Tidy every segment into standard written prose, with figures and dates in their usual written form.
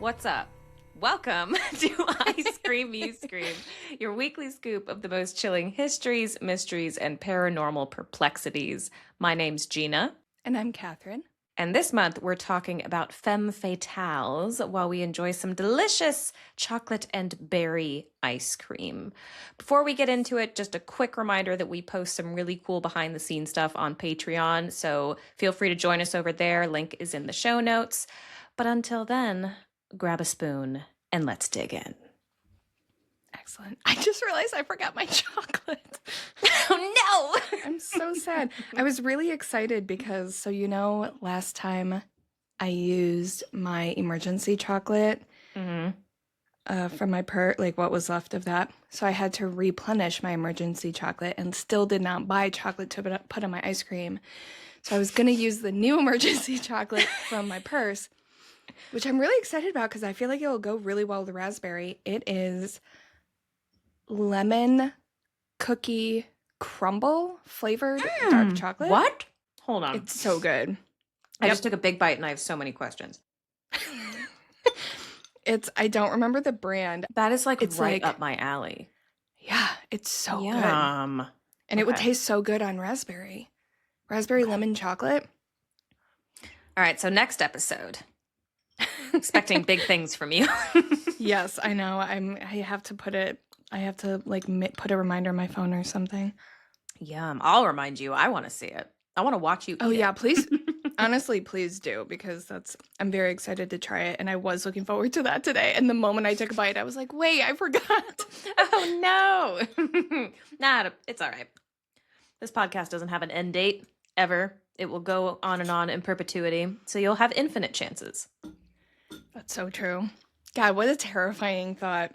What's up? Welcome to I Scream, You Scream, your weekly scoop of the most chilling histories, mysteries, and paranormal perplexities. My name's Gina. And I'm Kathryn. And this month, we're talking about femme fatales while we enjoy some delicious chocolate and berry ice cream. Before we get into it, just a quick reminder that we post some really cool behind-the-scenes stuff on Patreon, so feel free to join us over there. Link is in the show notes. But until then, grab a spoon and let's dig in. Excellent. I just realized I forgot my chocolate. Oh no! I'm so sad. I was really excited because, last time I used my emergency chocolate from my what was left of that. So I had to replenish my emergency chocolate and still did not buy chocolate to put on my ice cream. So I was going to use the new emergency chocolate from my purse, which I'm really excited about because I feel like it will go really well with the raspberry. It is lemon cookie crumble flavored dark chocolate. What? Hold on. It's so good. I just took a big bite and I have so many questions. I don't remember the brand. That is it's right up my alley. Yeah, it's so good. And it would taste so good on raspberry. Raspberry lemon chocolate. All right, so next episode. Expecting big things from you. Yes, I know. I have to put a reminder on my phone or something. Yum. I'll remind you. I want to see it. I want to watch you eat yeah, it. Please. Honestly, please do, because I'm very excited to try it, and I was looking forward to that today. And the moment I took a bite, I was like, wait, I forgot. Oh no. Nah, it's all right. This podcast doesn't have an end date ever. It will go on and on in perpetuity, so you'll have infinite chances. That's so true. God, what a terrifying thought.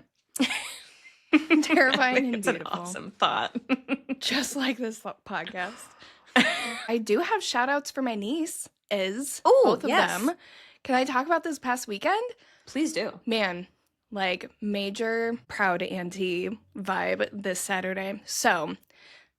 Terrifying and beautiful. An awesome thought. Just like this podcast. I do have shout outs for my niece, both of them. Can I talk about this past weekend? Please do. Man, major proud auntie vibe this Saturday. So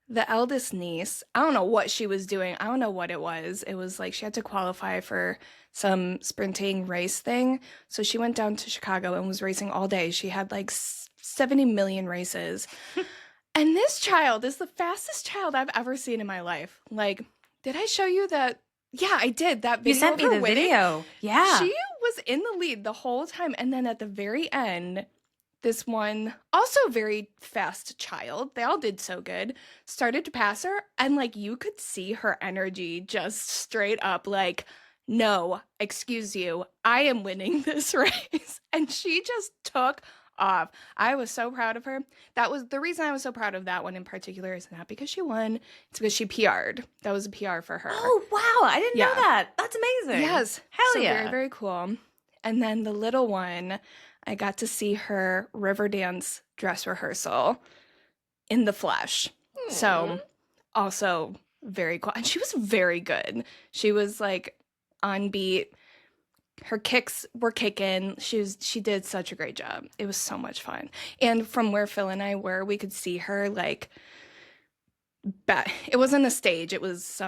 the eldest niece, I don't know what she was doing. I don't know what it was. It was she had to qualify for some sprinting race thing. So she went down to Chicago and was racing all day. She had 70 million races. And this child is the fastest child I've ever seen in my life. Did I show you that? Yeah, I did. That video. You sent me the video. Yeah. She was in the lead the whole time. And then at the very end, this one, also very fast child, they all did so good, started to pass her. And you could see her energy just straight up no, excuse you, I am winning this race. And she just took off. I was so proud of her. That was the reason I was so proud of that one in particular, is not because she won, it's because she PR'd. That was a PR for her. Oh, wow. I didn't know that. That's amazing. Yes. Hell yeah. Very, very cool. And then the little one, I got to see her river dance dress rehearsal in the flesh. So also very cool. And she was very good. She was on beat. Her kicks were kicking. She did such a great job. It was so much fun. And from where Phil and I were, we could see her it wasn't a stage. It was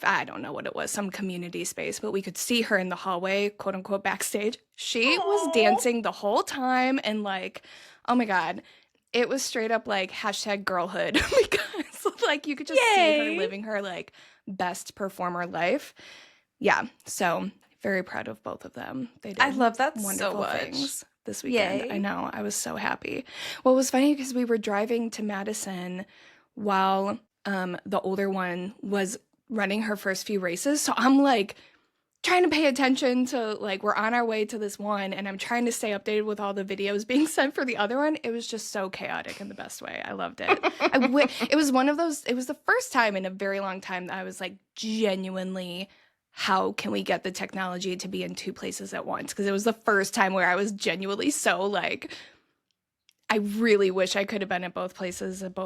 I don't know what it was, some community space, but we could see her in the hallway, quote unquote, backstage. She was dancing the whole time and oh my God, it was straight up hashtag girlhood because you could just see her living her best performer life. Yeah. So very proud of both of them. They did. I love that wonderful so much. Things this weekend. Yay. I know. I was so happy. Well, it was funny because we were driving to Madison while the older one was running her first few races. So I'm trying to pay attention to we're on our way to this one, and I'm trying to stay updated with all the videos being sent for the other one. It was just so chaotic in the best way. I loved it. It was one of those, it was the first time in a very long time that I was genuinely, how can we get the technology to be in two places at once? Because it was the first time where I was genuinely so I really wish I could have been at both places at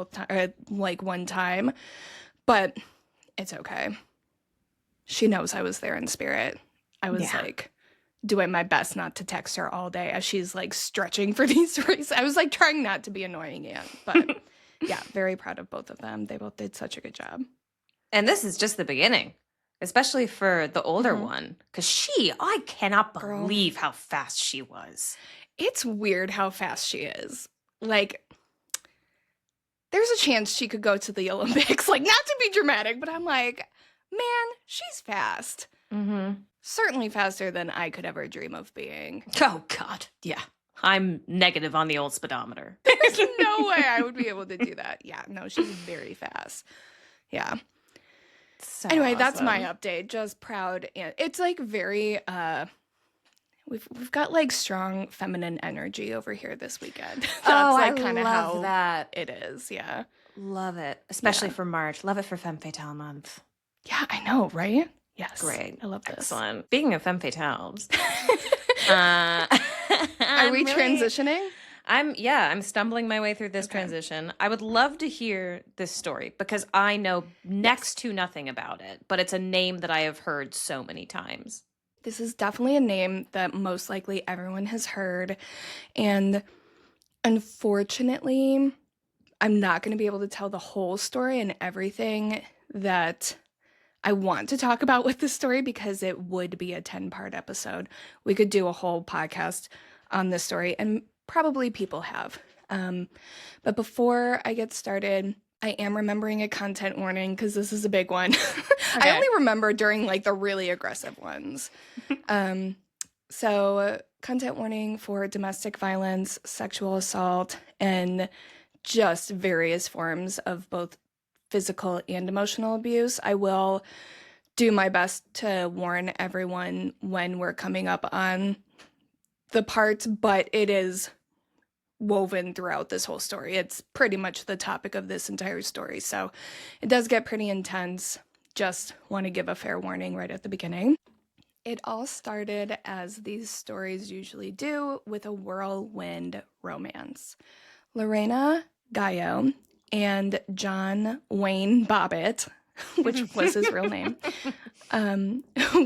one time, but it's okay. She knows I was there in spirit. I was doing my best not to text her all day as she's stretching for these races. I was trying not to be annoying yet, but yeah, very proud of both of them. They both did such a good job. And this is just the beginning. especially for the older Mhm. one. Because I cannot Girl. believe how fast she was. It's weird how fast she is. Like, there's a chance she could go to the Olympics. Like, not to be dramatic, but I'm like, man, she's fast. Mm-hmm. Certainly faster than I could ever dream of being. Oh, God. Yeah. I'm negative on the old speedometer. There's no way I would be able to do that. Yeah, no, she's very fast. Yeah. So Anyway, that's my awesome. update. Just proud, and it's like very we've got like strong feminine energy over here this weekend. That's like kind of love how that. it is. Yeah. Love it. Especially Yeah. for March. Love it for Femme Fatale month. Yeah, I know, right? Yes. Great. I love this. Excellent. Speaking of Femme Fatales, Are we I'm really- transitioning? I'm stumbling my way through this Okay. transition. I would love to hear this story because I know next to nothing about it, but it's a name that I have heard so many times. This is definitely a name that most likely everyone has heard. And unfortunately, I'm not going to be able to tell the whole story and everything that I want to talk about with this story because it would be a 10-part episode. We could do a whole podcast on this story, and probably people have. But before I get started, I am remembering a content warning because this is a big one. Okay. I only remember during like the really aggressive ones. So content warning for domestic violence, sexual assault, and just various forms of both physical and emotional abuse. I will do my best to warn everyone when we're coming up on the parts, but it is woven throughout this whole story. It's pretty much the topic of this entire story. So it does get pretty intense. Just want to give a fair warning right at the beginning. It all started, as these stories usually do, with a whirlwind romance. Lorena Gallo and John Wayne Bobbitt, which was his real name,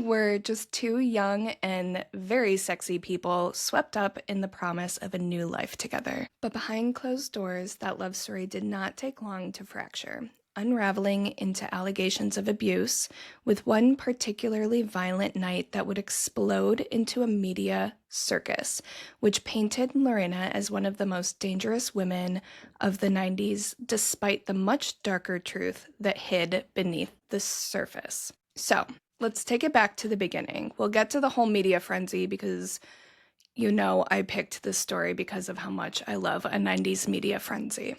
were just two young and very sexy people swept up in the promise of a new life together. But behind closed doors, that love story did not take long to fracture, unraveling into allegations of abuse, with one particularly violent night that would explode into a media circus, which painted Lorena as one of the most dangerous women of the 90s, despite the much darker truth that hid beneath the surface. So, let's take it back to the beginning. We'll get to the whole media frenzy because you know I picked this story because of how much I love a 90s media frenzy.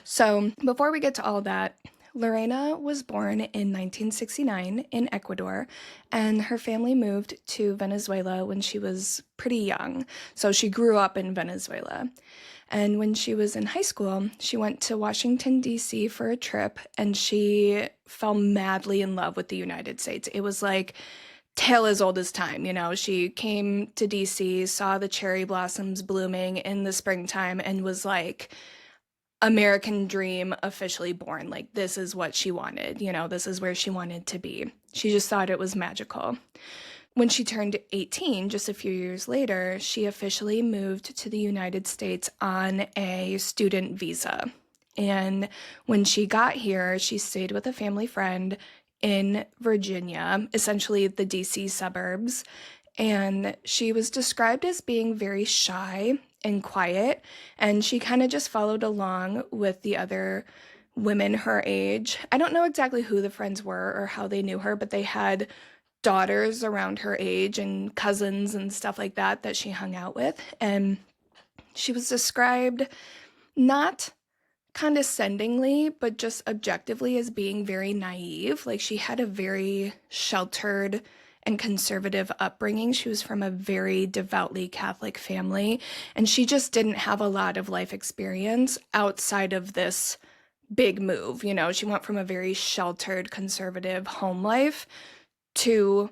So, before we get to all that, Lorena was born in 1969 in Ecuador, and her family moved to Venezuela when she was pretty young. So she grew up in Venezuela. And when she was in high school, she went to Washington, D.C. for a trip, and she fell madly in love with the United States. It was like tale as old as time, you know. She came to D.C., saw the cherry blossoms blooming in the springtime, and was like, American dream officially born. Like, this is what she wanted, you know, this is where she wanted to be. She just thought it was magical. When she turned 18, just a few years later, she officially moved to the United States on a student visa. And when she got here, she stayed with a family friend in Virginia, essentially the DC suburbs. And she was described as being very shy and quiet, and she kind of just followed along with the other women her age. I don't know exactly who the friends were or how they knew her, but they had daughters around her age and cousins and stuff like that that she hung out with. And she was described not condescendingly, but just objectively as being very naive. Like, she had a very sheltered and conservative upbringing. She was from a very devoutly Catholic family, and she just didn't have a lot of life experience outside of this big move. You know, she went from a very sheltered, conservative home life to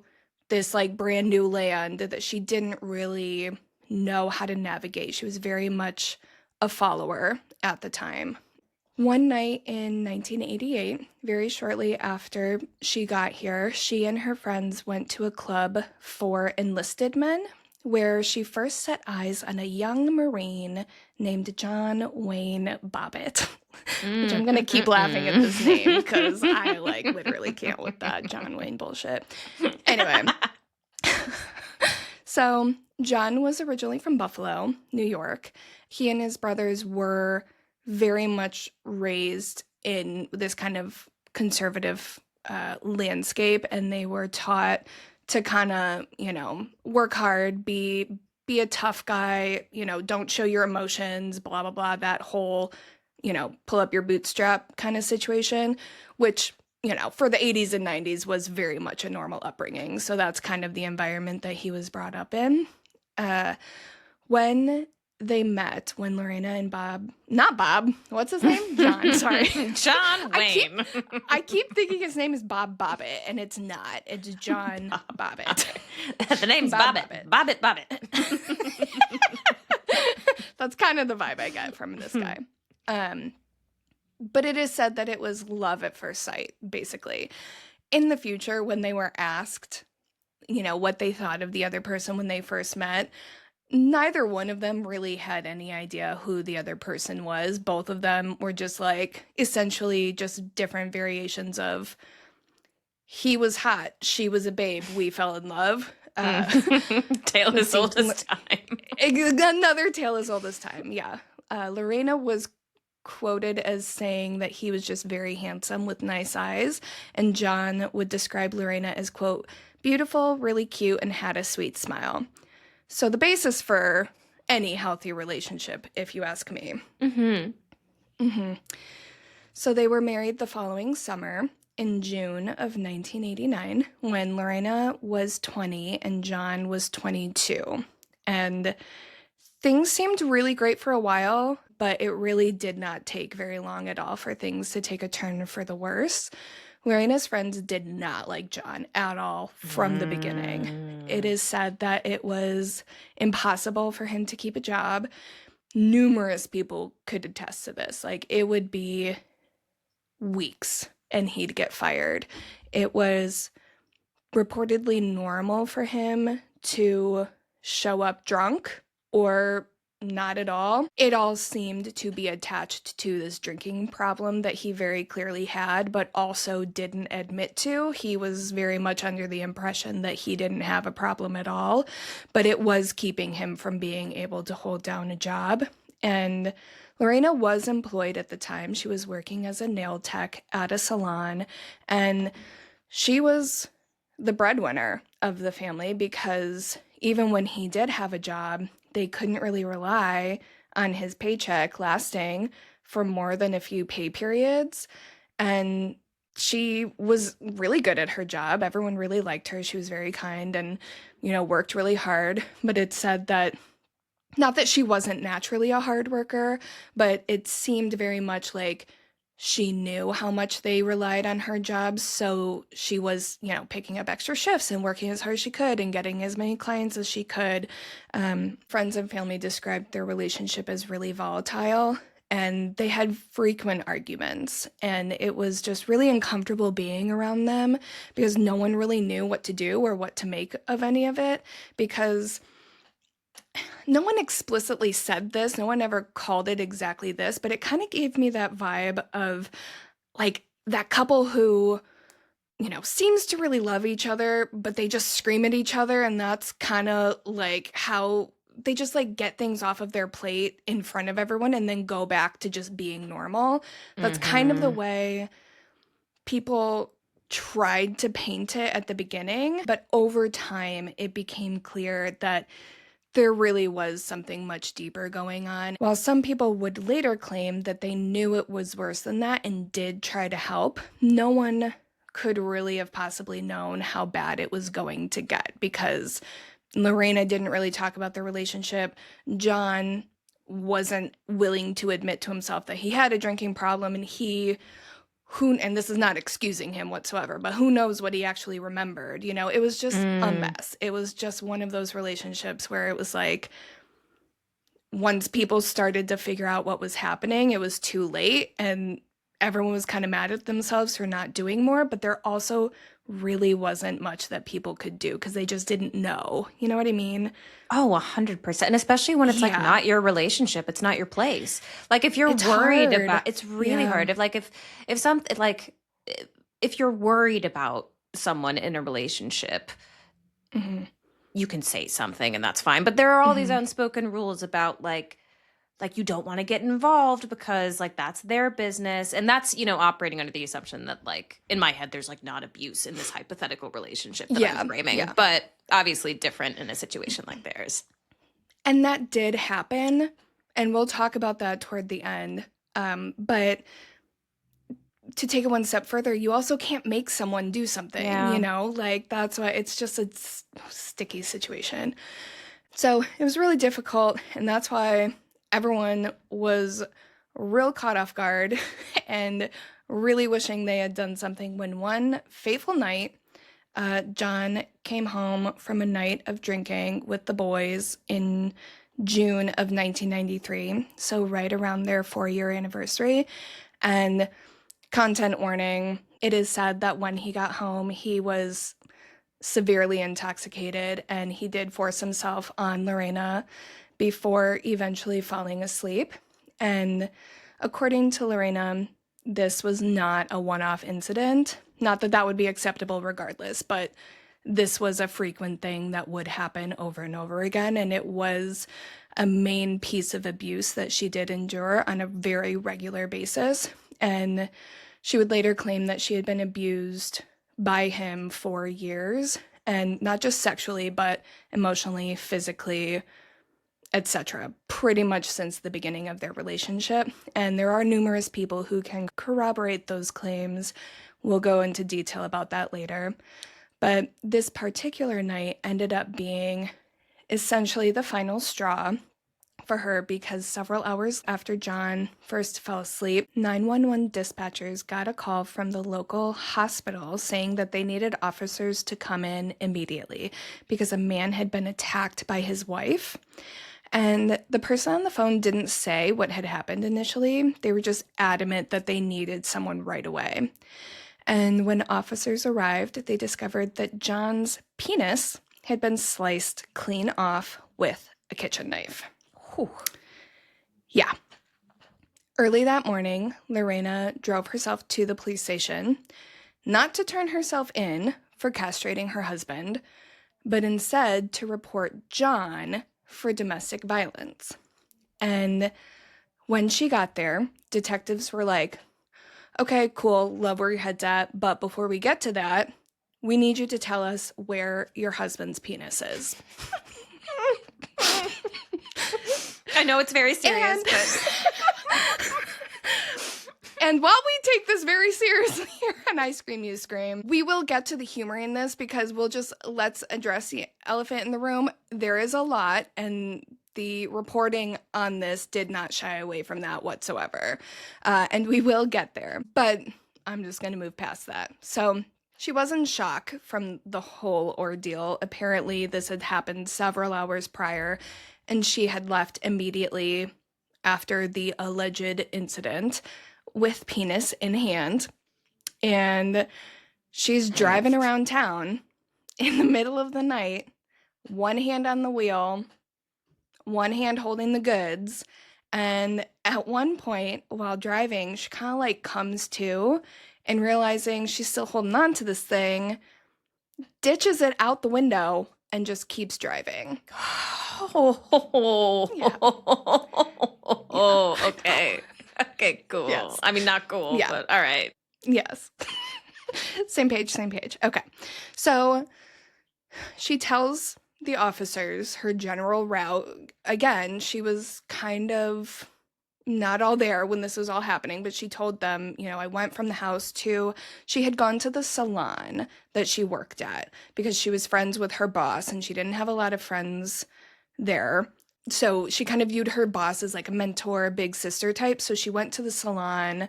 this like brand new land that she didn't really know how to navigate. She was very much a follower at the time. One night in 1988, very shortly after she got here, she and her friends went to a club for enlisted men, where she first set eyes on a young Marine named John Wayne Bobbitt. Which I'm going to keep laughing at this name because I, literally can't with that John Wayne bullshit. Anyway. So John was originally from Buffalo, New York. He and his brothers were very much raised in this kind of conservative landscape, and they were taught to kind of, work hard, be a tough guy, don't show your emotions, blah, blah, blah, that whole, pull up your bootstrap kind of situation, which, for the 80s and 90s was very much a normal upbringing. So that's kind of the environment that he was brought up in. When they met, when Lorena and not Bob, what's his name? John, sorry. John Wayne. I keep thinking his name is Bob Bobbitt, and it's not. It's John Bobbitt. The name's Bobbitt. Bobbitt. That's kind of the vibe I get from this guy. But it is said that it was love at first sight, basically. In the future, when they were asked, what they thought of the other person when they first met, neither one of them really had any idea who the other person was. Both of them were just essentially just different variations of, he was hot, she was a babe, we fell in love. Tale as old as time. Another tale as old as time, yeah. Lorena was quoted as saying that he was just very handsome with nice eyes, and John would describe Lorena as, quote, beautiful, really cute, and had a sweet smile. So the basis for any healthy relationship, if you ask me. So they were married the following summer in June of 1989 when Lorena was 20 and John was 22. And things seemed really great for a while, but it really did not take very long at all for things to take a turn for the worse. Lorena's friends did not like John at all from the beginning. It is said that it was impossible for him to keep a job. Numerous people could attest to this. It would be weeks and he'd get fired. It was reportedly normal for him to show up drunk or not at all. It all seemed to be attached to this drinking problem that he very clearly had, but also didn't admit to. He was very much under the impression that he didn't have a problem at all, but it was keeping him from being able to hold down a job. And Lorena was employed at the time. She was working as a nail tech at a salon, and she was the breadwinner of the family because even when he did have a job, they couldn't really rely on his paycheck lasting for more than a few pay periods. And she was really good at her job. Everyone really liked her. She was very kind and, worked really hard. But it said that, not that she wasn't naturally a hard worker, but it seemed very much like she knew how much they relied on her jobs, so she was, picking up extra shifts and working as hard as she could and getting as many clients as she could. Friends and family described their relationship as really volatile, and they had frequent arguments, and it was just really uncomfortable being around them because no one really knew what to do or what to make of any of it, because no one explicitly said this. No one ever called it exactly this, but it kind of gave me that vibe of that couple who, seems to really love each other, but they just scream at each other. And that's kind of how they just get things off of their plate in front of everyone and then go back to just being normal. That's kind of the way people tried to paint it at the beginning. But over time, it became clear that there really was something much deeper going on. While some people would later claim that they knew it was worse than that and did try to help, no one could really have possibly known how bad it was going to get because Lorena didn't really talk about the relationship. John wasn't willing to admit to himself that he had a drinking problem, and and this is not excusing him whatsoever, but who knows what he actually remembered. It was just a mess. It was just one of those relationships where it was once people started to figure out what was happening, it was too late, and everyone was kind of mad at themselves for not doing more, but there also really wasn't much that people could do because they just didn't know. You know what I mean? Oh, 100%. And especially when it's like Yeah. not your relationship, it's not your place. Like if you're It's worried hard. about, it's really Yeah. hard. If something like if you're worried about someone in a relationship, Hmm. you can say something and that's fine. But there are all these Hmm. unspoken rules about like you don't want to get involved because like that's their business. And that's, operating under the assumption that like in my head there's like not abuse in this hypothetical relationship that I'm Yeah. framing, Yeah. but obviously different in a situation like theirs. And that did happen. And we'll talk about that toward the end. But to take it one step further, you also can't make someone do something, Yeah. Like that's why it's just a sticky situation. So it was really difficult. And that's why everyone was real caught off guard and really wishing they had done something when one fateful night, John came home from a night of drinking with the boys in June of 1993, so right around their 4-year anniversary. And content warning, it is said that when he got home, he was severely intoxicated and he did force himself on Lorena before eventually falling asleep. And according to Lorena, this was not a one-off incident. Not that that would be acceptable regardless, but this was a frequent thing that would happen over and over again. And it was a main piece of abuse that she did endure on a very regular basis. And she would later claim that she had been abused by him for years, and not just sexually, but emotionally, physically, etc., pretty much since the beginning of their relationship. And there are numerous people who can corroborate those claims. We'll go into detail about that later. But this particular night ended up being essentially the final straw for her because several hours after John first fell asleep, 911 dispatchers got a call from the local hospital saying that they needed officers to come in immediately because a man had been attacked by his wife. And the person on the phone didn't say what had happened initially. They were just adamant that they needed someone right away. And when officers arrived, they discovered that John's penis had been sliced clean off with a kitchen knife. Whew. Yeah. Early that morning, Lorena drove herself to the police station, not to turn herself in for castrating her husband, but instead to report John for domestic violence. And when she got there, detectives were like, okay, cool, love where your head's at, but before we get to that, we need you to tell us where your husband's penis is. I know it's very serious, but and while we take this very seriously here on I Scream, You Scream, we will get to the humor in this because let's address the elephant in the room. There is a lot, and the reporting on this did not shy away from that whatsoever. And we will get there, but I'm just going to move past that. So she was in shock from the whole ordeal. Apparently, this had happened several hours prior, and she had left immediately after the alleged incident with penis in hand. And she's driving around town in the middle of the night, one hand on the wheel, one hand holding the goods. And at one point while driving, she kind of like comes to and realizing she's still holding on to this thing, ditches it out the window and just keeps driving. oh, Yeah. okay. Okay, cool. Yes. I mean, not cool, Yeah. but all right. Yes. Same page. Okay. So she tells the officers her general route. Again, she was kind of not all there when this was all happening, but she told them, I went from the house to, she had gone to the salon that she worked at because she was friends with her boss and she didn't have a lot of friends there. So she kind of viewed her boss as like a mentor, big sister type. So she went to the salon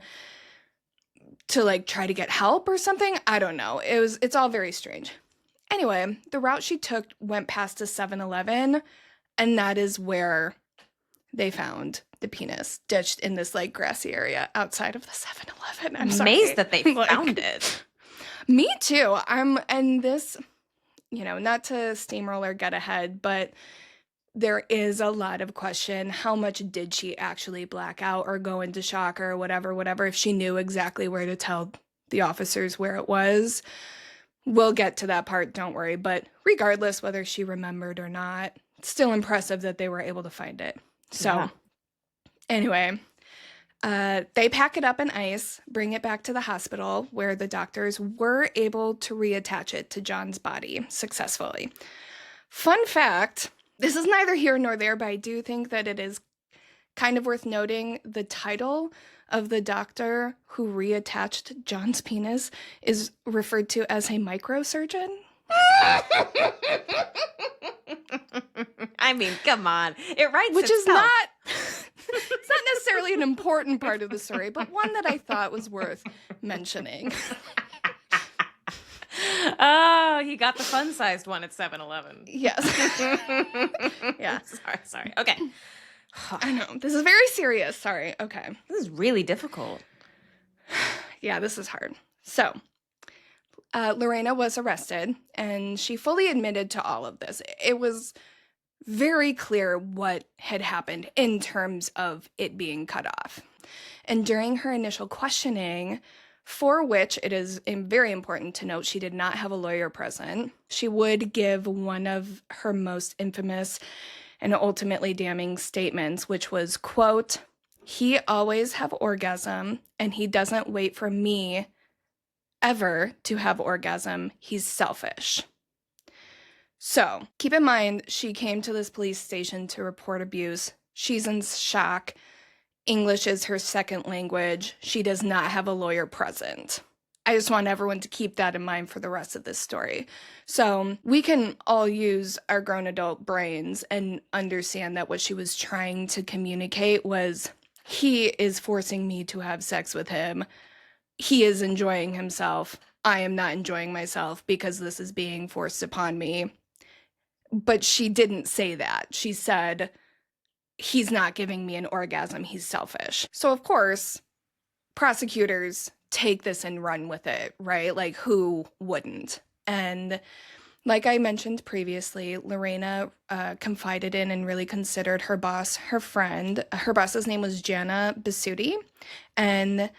to like try to get help or something. I don't know. It's all very strange. Anyway, the route she took went past a 7-Eleven, and that is where they found the penis ditched in this like grassy area outside of the 7-Eleven. I'm sorry. Amazed that they found it. Me too. And this, not to steamroll or get ahead, but there is a lot of question. How much did she actually black out or go into shock or whatever, if she knew exactly where to tell the officers where it was? We'll get to that part, don't worry. But regardless whether she remembered or not, it's still impressive that they were able to find it. So, Yeah. Anyway, they pack it up in ice, bring it back to the hospital, where the doctors were able to reattach it to John's body successfully. Fun fact, this is neither here nor there, but I do think that it is kind of worth noting the title of the doctor who reattached John's penis is referred to as a microsurgeon. I mean, come on. It writes Which is itself. not it's not necessarily an important part of the story, but one that I thought was worth mentioning. Oh, he got the fun-sized one at 7-Eleven. Yes. Yeah. Sorry. Okay. I know. This is very serious. Sorry. Okay. This is really difficult. Yeah, this is hard. So, Lorena was arrested, and she fully admitted to all of this. It was very clear what had happened in terms of it being cut off. And during her initial questioning, for which it is very important to note she did not have a lawyer present, she would give one of her most infamous and ultimately damning statements, which was, quote, "He always have orgasm, and he doesn't wait for me ever to have orgasm. He's selfish." So, keep in mind, she came to this police station to report abuse. She's in shock. English is her second language. She does not have a lawyer present. I just want everyone to keep that in mind for the rest of this story. So we can all use our grown adult brains and understand that what she was trying to communicate was, he is forcing me to have sex with him. He is enjoying himself. I am not enjoying myself because this is being forced upon me. But she didn't say that. She said, he's not giving me an orgasm. He's selfish. So, of course, prosecutors take this and run with it, right? Like, who wouldn't? And like I mentioned previously, Lorena confided in and really considered her boss her friend. Her boss's name was Gina Kathryn, and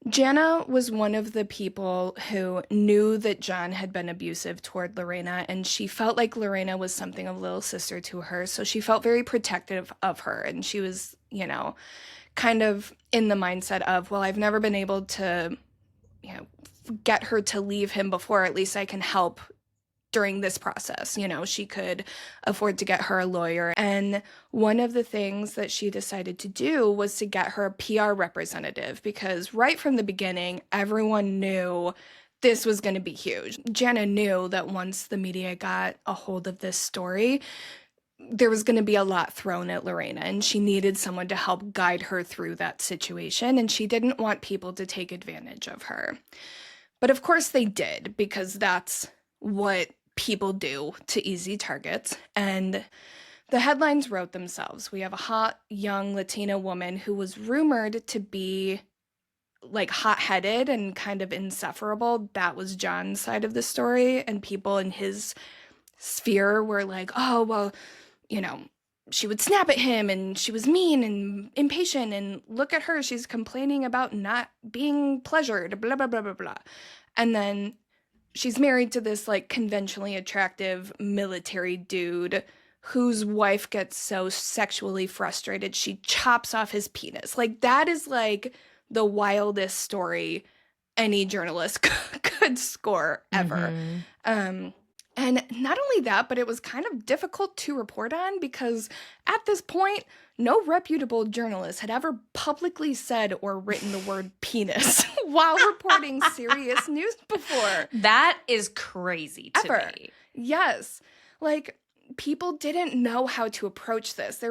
Jana was one of the people who knew that John had been abusive toward Lorena, and she felt like Lorena was something of a little sister to her, so she felt very protective of her, and she was, kind of in the mindset of, well, I've never been able to, get her to leave him before, at least I can help during this process. She could afford to get her a lawyer. And one of the things that she decided to do was to get her a PR representative, because right from the beginning, everyone knew this was going to be huge. Jana knew that once the media got a hold of this story, there was going to be a lot thrown at Lorena, and she needed someone to help guide her through that situation, and she didn't want people to take advantage of her. But of course they did, because that's what people do to easy targets. And the headlines wrote themselves. We have a hot, young Latina woman who was rumored to be like hot-headed and kind of insufferable. That was John's side of the story. And people in his sphere were like, oh, well, she would snap at him and she was mean and impatient, and look at her, she's complaining about not being pleasured, blah, blah, blah, blah, blah. And then she's married to this like conventionally attractive military dude whose wife gets so sexually frustrated she chops off his penis. Like, that is like the wildest story any journalist could score ever. Mm-hmm. And not only that, but it was kind of difficult to report on, because at this point, no reputable journalist had ever publicly said or written the word penis while reporting serious news before. That is crazy to me. Yes. Like, people didn't know how to approach this.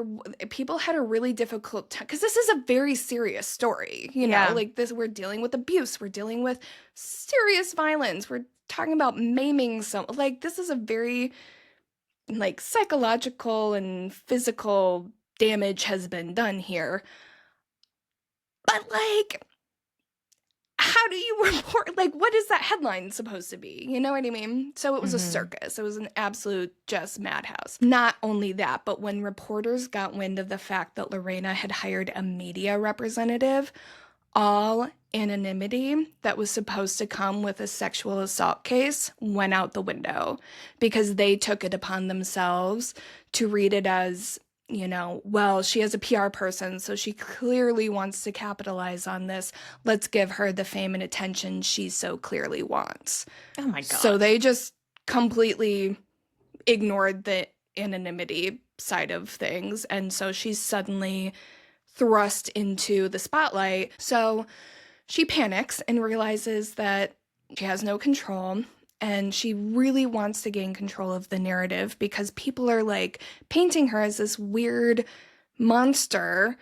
People had a really difficult time, because this is a very serious story, like this, we're dealing with abuse, we're dealing with serious violence, we're talking about maiming someone. Like, this is a very like psychological and physical damage has been done here. But like, how how do you report? Like, what is that headline supposed to be? You know what I mean? So it was a circus. It was an absolute just madhouse. Not only that, but when reporters got wind of the fact that Lorena had hired a media representative, all anonymity that was supposed to come with a sexual assault case went out the window because they took it upon themselves to read it as, you know, well, she has a PR person, so she clearly wants to capitalize on this. Let's give her the fame and attention she so clearly wants. Oh my God. So they just completely ignored the anonymity side of things. And so she's suddenly thrust into the spotlight. So she panics and realizes that she has no control, and she really wants to gain control of the narrative because people are like painting her as this weird monster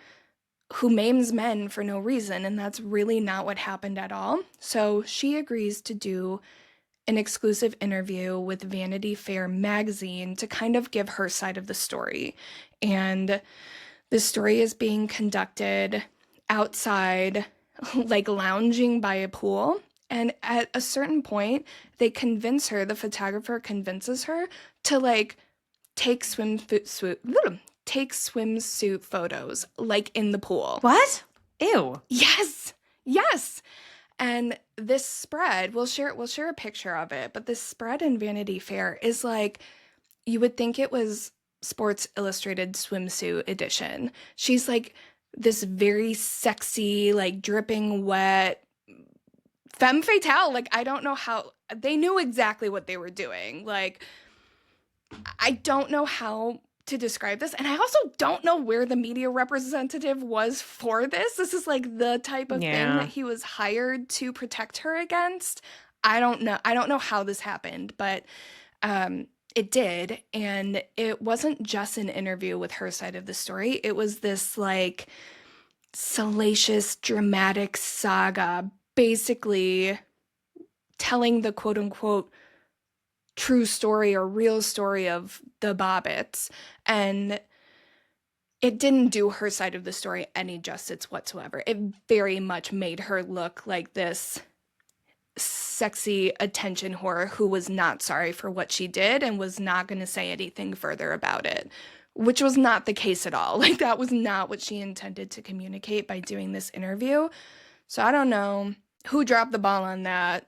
who maims men for no reason, and that's really not what happened at all. So she agrees to do an exclusive interview with Vanity Fair magazine to kind of give her side of the story. And the story is being conducted outside, like lounging by a pool. And at a certain point, the photographer convinces her to like take swimsuit photos, like in the pool. What? Ew. Yes. And this spread, we'll share a picture of it, but this spread in Vanity Fair is like, you would think it was Sports Illustrated swimsuit edition. She's like this very sexy, like dripping wet femme fatale. Like, I don't know how they knew exactly what they were doing. Like, I don't know how to describe this. And I also don't know where the media representative was for this. This is like the type of thing that he was hired to protect her against. I don't know how this happened, but it did, and it wasn't just an interview with her side of the story. It was this, like, salacious, dramatic saga, basically telling the quote-unquote true story or real story of the Bobbitts, and it didn't do her side of the story any justice whatsoever. It very much made her look like this sexy attention whore who was not sorry for what she did and was not going to say anything further about it, which was not the case at all. Like, that was not what she intended to communicate by doing this interview. So I don't know who dropped the ball on that.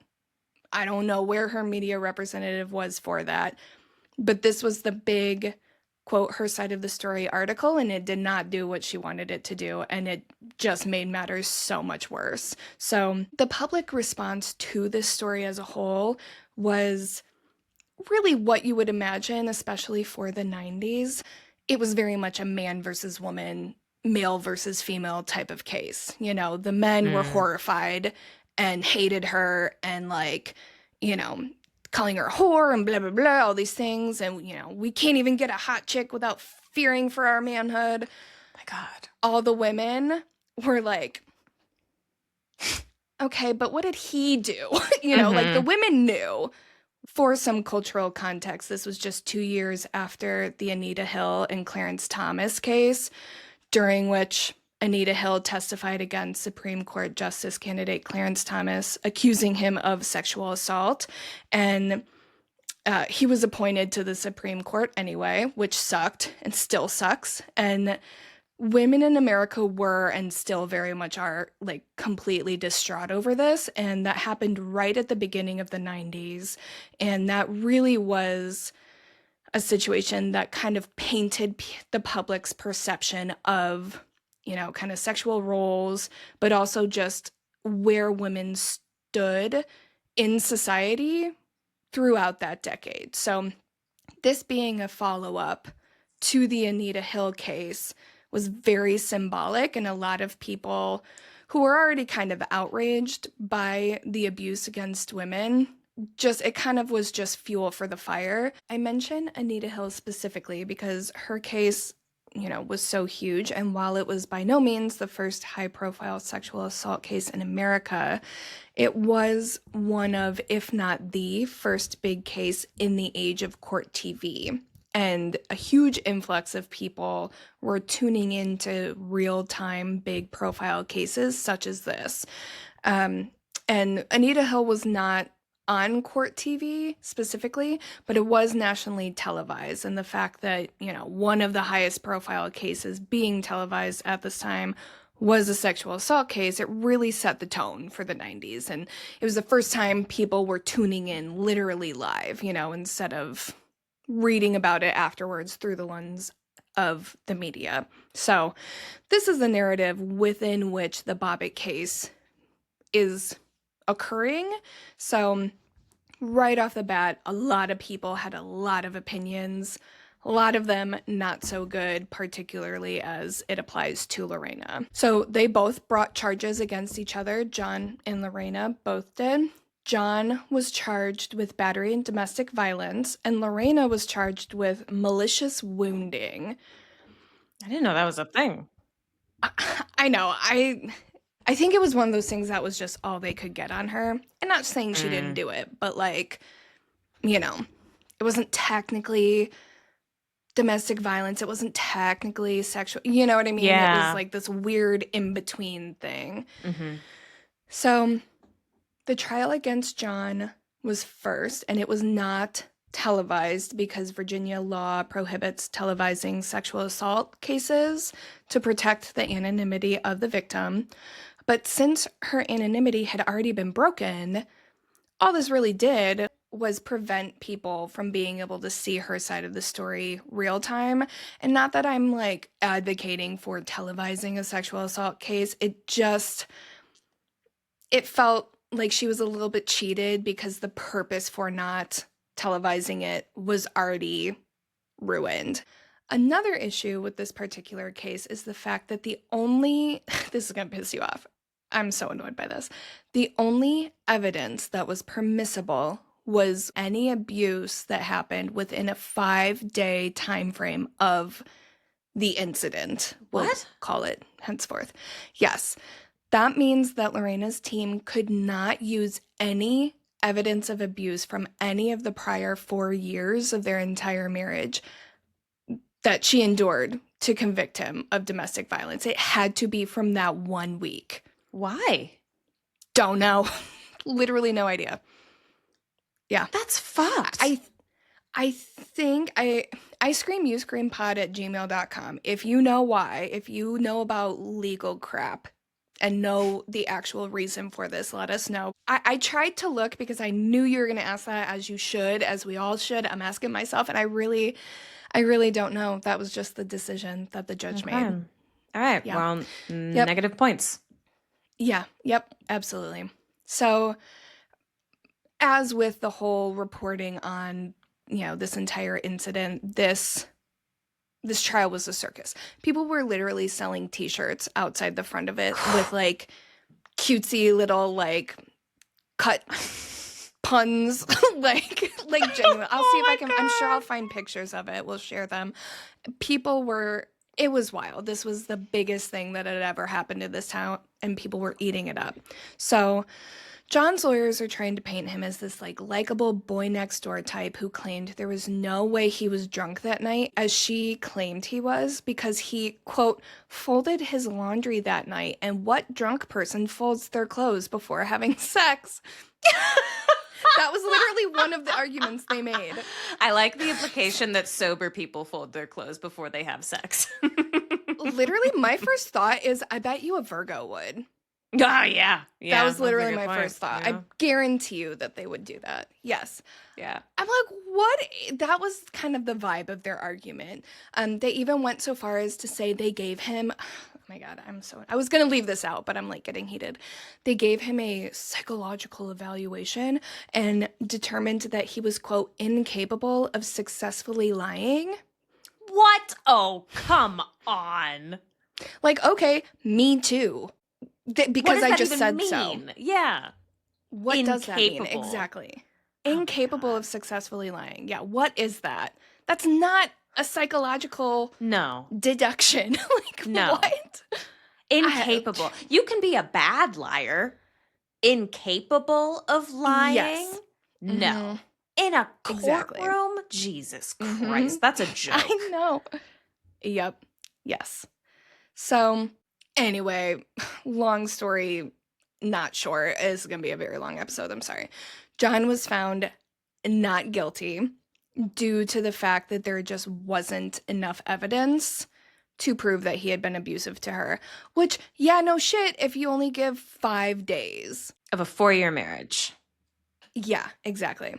I don't know where her media representative was for that, but this was the big quote her side of the story article, and it did not do what she wanted it to do, and it just made matters so much worse. So the public response to this story as a whole was really what you would imagine, especially for the 90s. It was very much a man versus woman, male versus female type of case. You know, the men were horrified and hated her and, like, you know, calling her a whore and blah, blah, blah, all these things. And, you know, we can't even get a hot chick without fearing for our manhood. My God. All the women were like, okay, but what did he do? You know, like, the women knew. For some cultural context, this was just 2 years after the Anita Hill and Clarence Thomas case, during which Anita Hill testified against Supreme Court Justice candidate Clarence Thomas, accusing him of sexual assault. And he was appointed to the Supreme Court anyway, which sucked and still sucks. And women in America were and still very much are, like, completely distraught over this. And that happened right at the beginning of the 90s. And that really was a situation that kind of painted the public's perception of, you know, kind of sexual roles, but also just where women stood in society throughout that decade. So this being a follow-up to the Anita Hill case was very symbolic, and a lot of people who were already kind of outraged by the abuse against women, it kind of was just fuel for the fire. I mention Anita Hill specifically because her case, you know, was so huge, and while it was by no means the first high-profile sexual assault case in America, it was one of, if not the first big case in the age of court TV. And a huge influx of people were tuning into real-time, big-profile cases such as this. And Anita Hill was not on court TV specifically, but it was nationally televised. And the fact that, one of the highest profile cases being televised at this time was a sexual assault case, it really set the tone for the 90s. And it was the first time people were tuning in literally live, instead of reading about it afterwards through the lens of the media. So this is the narrative within which the Bobbitt case is occurring. So right off the bat, a lot of people had a lot of opinions, a lot of them not so good, particularly as it applies to Lorena. So they both brought charges against each other. John and Lorena both did. John was charged with battery and domestic violence, and Lorena was charged with malicious wounding. I didn't know that was a thing. I know. I think it was one of those things that was just all they could get on her. And not saying she didn't do it, but it wasn't technically domestic violence. It wasn't technically sexual. You know what I mean? Yeah. It was like this weird in-between thing. Mm-hmm. So the trial against John was first, and it was not televised because Virginia law prohibits televising sexual assault cases to protect the anonymity of the victim. But since her anonymity had already been broken, all this really did was prevent people from being able to see her side of the story real time. And not that I'm advocating for televising a sexual assault case. It felt like she was a little bit cheated because the purpose for not televising it was already ruined. Another issue with this particular case is the fact that this is going to piss you off. I'm so annoyed by this. The only evidence that was permissible was any abuse that happened within a 5-day time frame of the incident. We'll call it henceforth. Yes. That means that Lorena's team could not use any evidence of abuse from any of the prior 4 years of their entire marriage that she endured to convict him of domestic violence. It had to be from that 1 week. Why? Don't know. Literally no idea. Yeah. That's fucked. I think I scream you scream pod at gmail.com. If you know why, if you know about legal crap and know the actual reason for this, let us know. I tried to look because I knew you were going to ask that, as you should, as we all should. I'm asking myself, and I really don't know. That was just the decision that the judge made. All right. Yeah. Well, negative points. Yeah. Yep. Absolutely. So, as with the whole reporting on, this entire incident, this trial was a circus. People were literally selling t-shirts outside the front of it with cutesy little cut puns genuine. I'll see if I can. I'm sure I'll find pictures of it. We'll share them. It was wild. This was the biggest thing that had ever happened in this town, and people were eating it up. So John's lawyers are trying to paint him as this likable boy next door type who claimed there was no way he was drunk that night, as she claimed he was, because he, quote, folded his laundry that night. And what drunk person folds their clothes before having sex? That was literally one of the arguments they made. I like the implication that sober people fold their clothes before they have sex. Literally, my first thought is, I bet you a Virgo would. Oh, yeah. That was literally my first thought. Yeah. I guarantee you that they would do that. Yes. Yeah. I'm like, what? That was kind of the vibe of their argument. They even went so far as to say they gave him, oh my God, I was going to leave this out, but I'm getting heated. They gave him a psychological evaluation and determined that he was, quote, incapable of successfully lying. What? Oh, come on. Okay, me too. Because I just said mean? So. Yeah. What Incapable. Does that mean? Exactly. Incapable of successfully lying. Yeah, what is that? That's not a psychological deduction. No. What? Incapable. You can be a bad liar. Incapable of lying? Yes. No. Mm-hmm. In a courtroom? Jesus Christ. That's a joke. I know. Yep. Yes. So, anyway, long story not sure. It's going to be a very long episode. I'm sorry. John was found not guilty due to the fact that there just wasn't enough evidence to prove that he had been abusive to her. Which, yeah, no shit, if you only give 5 days. Of a 4-year marriage. Yeah, exactly.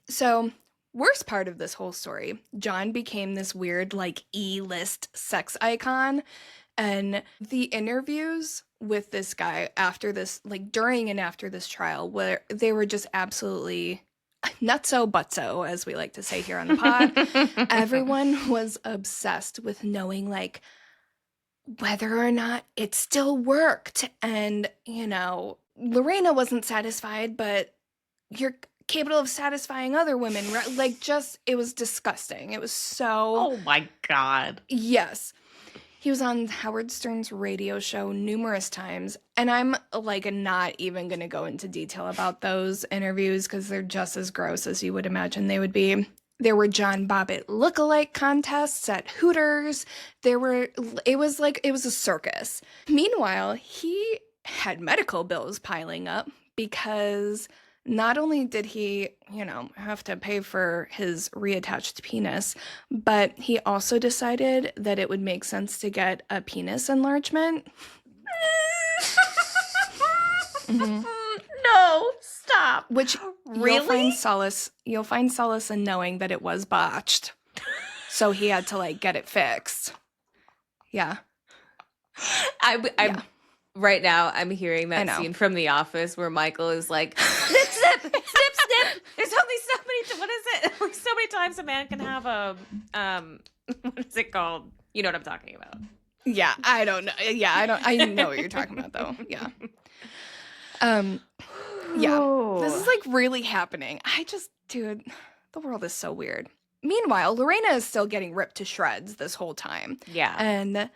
So, worst part of this whole story, John became this weird, like, E-list sex icon. And the interviews with this guy after this, like, during and after this trial, where they were just absolutely nutso butso, as we like to say here on the pod. Everyone was obsessed with knowing, like, whether or not it still worked. And, you know, Lorena wasn't satisfied, but you're capable of satisfying other women, right? Like, just, it was disgusting. It was so... Oh my God. Yes. He was on Howard Stern's radio show numerous times, and I'm, like, not even going to go into detail about those interviews because they're just as gross as you would imagine they would be. There were John Bobbitt lookalike contests at Hooters. It was a circus. Meanwhile, he had medical bills piling up because not only did he, have to pay for his reattached penis, but he also decided that it would make sense to get a penis enlargement. Mm-hmm. No, stop. Which really? You'll find solace in knowing that it was botched. So he had to, like, get it fixed. Yeah. I'm right now I'm hearing that scene from The Office where Michael is like, snip, snip, snip, snip. There's only so many, what is it? Like, so many times a man can have a, what is it called? You know what I'm talking about. Yeah, I don't know. Yeah, I know what you're talking about, though. Yeah. Yeah, this is, like, really happening. Dude, the world is so weird. Meanwhile, Lorena is still getting ripped to shreds this whole time. Yeah. And,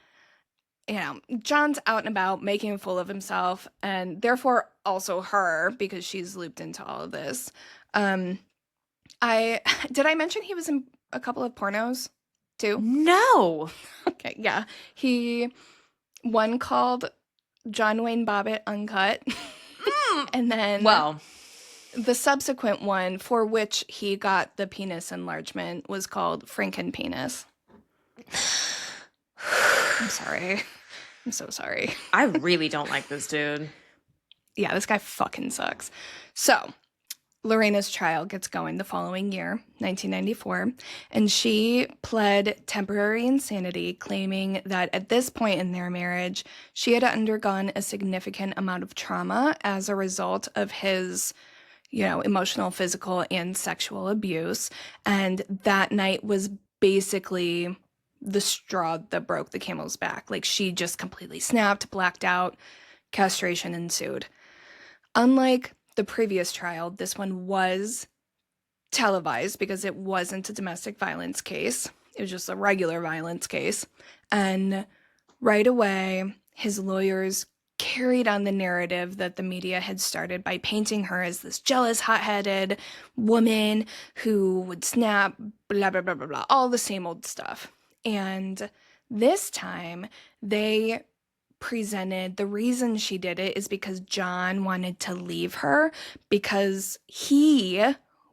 John's out and about making a fool of himself, and therefore also her, because she's looped into all of this. Did I mention he was in a couple of pornos, too? No. Okay, yeah. One called John Wayne Bobbitt Uncut. And then the subsequent one for which he got the penis enlargement was called Franken Penis. I'm sorry. I'm so sorry. I really don't like this dude. Yeah, this guy fucking sucks. So, Lorena's trial gets going the following year, 1994, and she pled temporary insanity, claiming that at this point in their marriage, she had undergone a significant amount of trauma as a result of his, emotional, physical, and sexual abuse. And that night was basically the straw that broke the camel's back. Like, she just completely snapped, blacked out, castration ensued. Unlike the previous trial, this one was televised because it wasn't a domestic violence case. It was just a regular violence case. And right away, his lawyers carried on the narrative that the media had started by painting her as this jealous, hot-headed woman who would snap, blah, blah, blah, blah, blah, all the same old stuff. And this time, they presented the reason she did it is because John wanted to leave her because he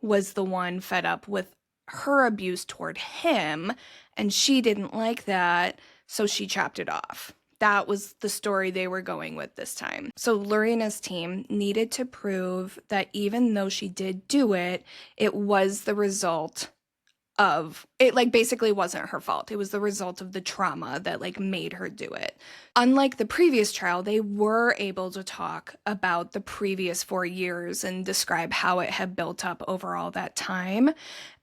was the one fed up with her abuse toward him, and she didn't like that, so she chopped it off. That was the story they were going with this time. So Lorena's team needed to prove that even though she did do it, it was the result of it, like, basically wasn't her fault. It was the result of the trauma that, like, made her do it. Unlike the previous trial, they were able to talk about the previous 4 years and describe how it had built up over all that time.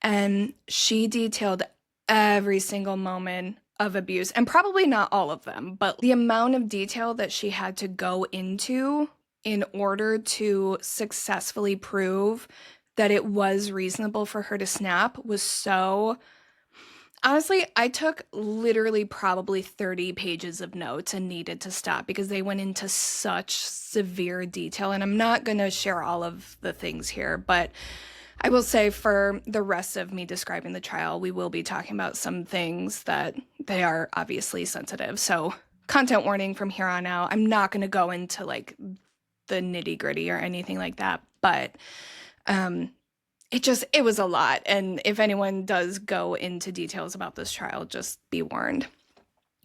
And she detailed every single moment of abuse, and probably not all of them, but the amount of detail that she had to go into in order to successfully prove that it was reasonable for her to snap was so... Honestly, I took literally probably 30 pages of notes and needed to stop because they went into such severe detail, and I'm not going to share all of the things here, but I will say for the rest of me describing the trial, we will be talking about some things that they are obviously sensitive. So, content warning from here on out. I'm not going to go into, like, the nitty-gritty or anything like that. But it was a lot. And if anyone does go into details about this trial, just be warned.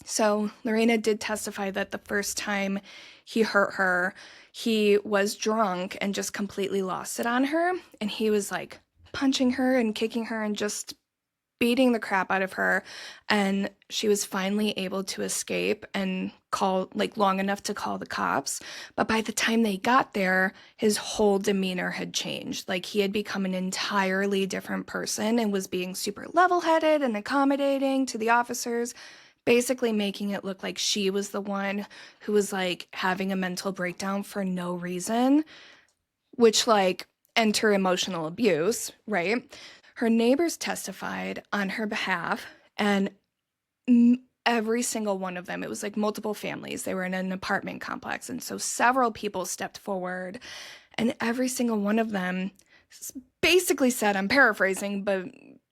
So Lorena did testify that the first time he hurt her, he was drunk and just completely lost it on her. And he was like punching her and kicking her and just beating the crap out of her. And she was finally able to escape and call, like, long enough to call the cops. But by the time they got there, his whole demeanor had changed. Like, he had become an entirely different person and was being super level-headed and accommodating to the officers, basically making it look like she was the one who was, like, having a mental breakdown for no reason, which, like, enter emotional abuse, right? Her neighbors testified on her behalf, and every single one of them, it was like multiple families. They were in an apartment complex, and so several people stepped forward, and every single one of them basically said, I'm paraphrasing, but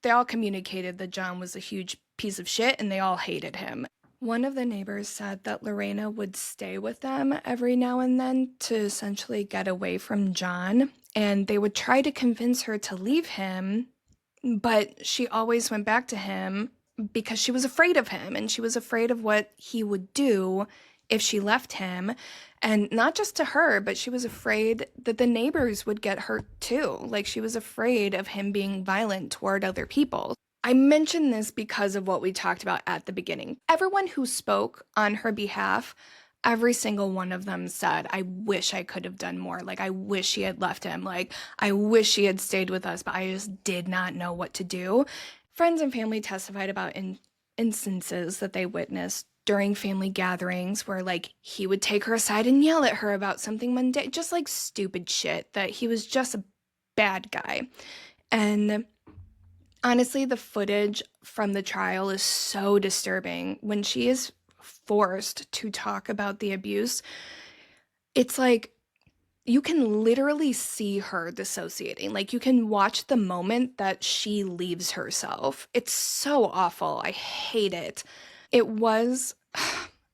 they all communicated that John was a huge piece of shit, and they all hated him. One of the neighbors said that Lorena would stay with them every now and then to essentially get away from John, and they would try to convince her to leave him, but she always went back to him because she was afraid of him, and she was afraid of what he would do if she left him. And not just to her, but she was afraid that the neighbors would get hurt too. Like, she was afraid of him being violent toward other people. I mention this because of what we talked about at the beginning. Everyone who spoke on her behalf, every single one of them said, I wish I could have done more. Like, I wish she had left him. Like, I wish she had stayed with us, but I just did not know what to do. Friends and family testified about instances that they witnessed during family gatherings where, like, he would take her aside and yell at her about something mundane, just like stupid shit, that he was just a bad guy. And honestly, the footage from the trial is so disturbing. When she is forced to talk about the abuse, it's like you can literally see her dissociating. Like, you can watch the moment that she leaves herself. It's so awful. I hate it. It was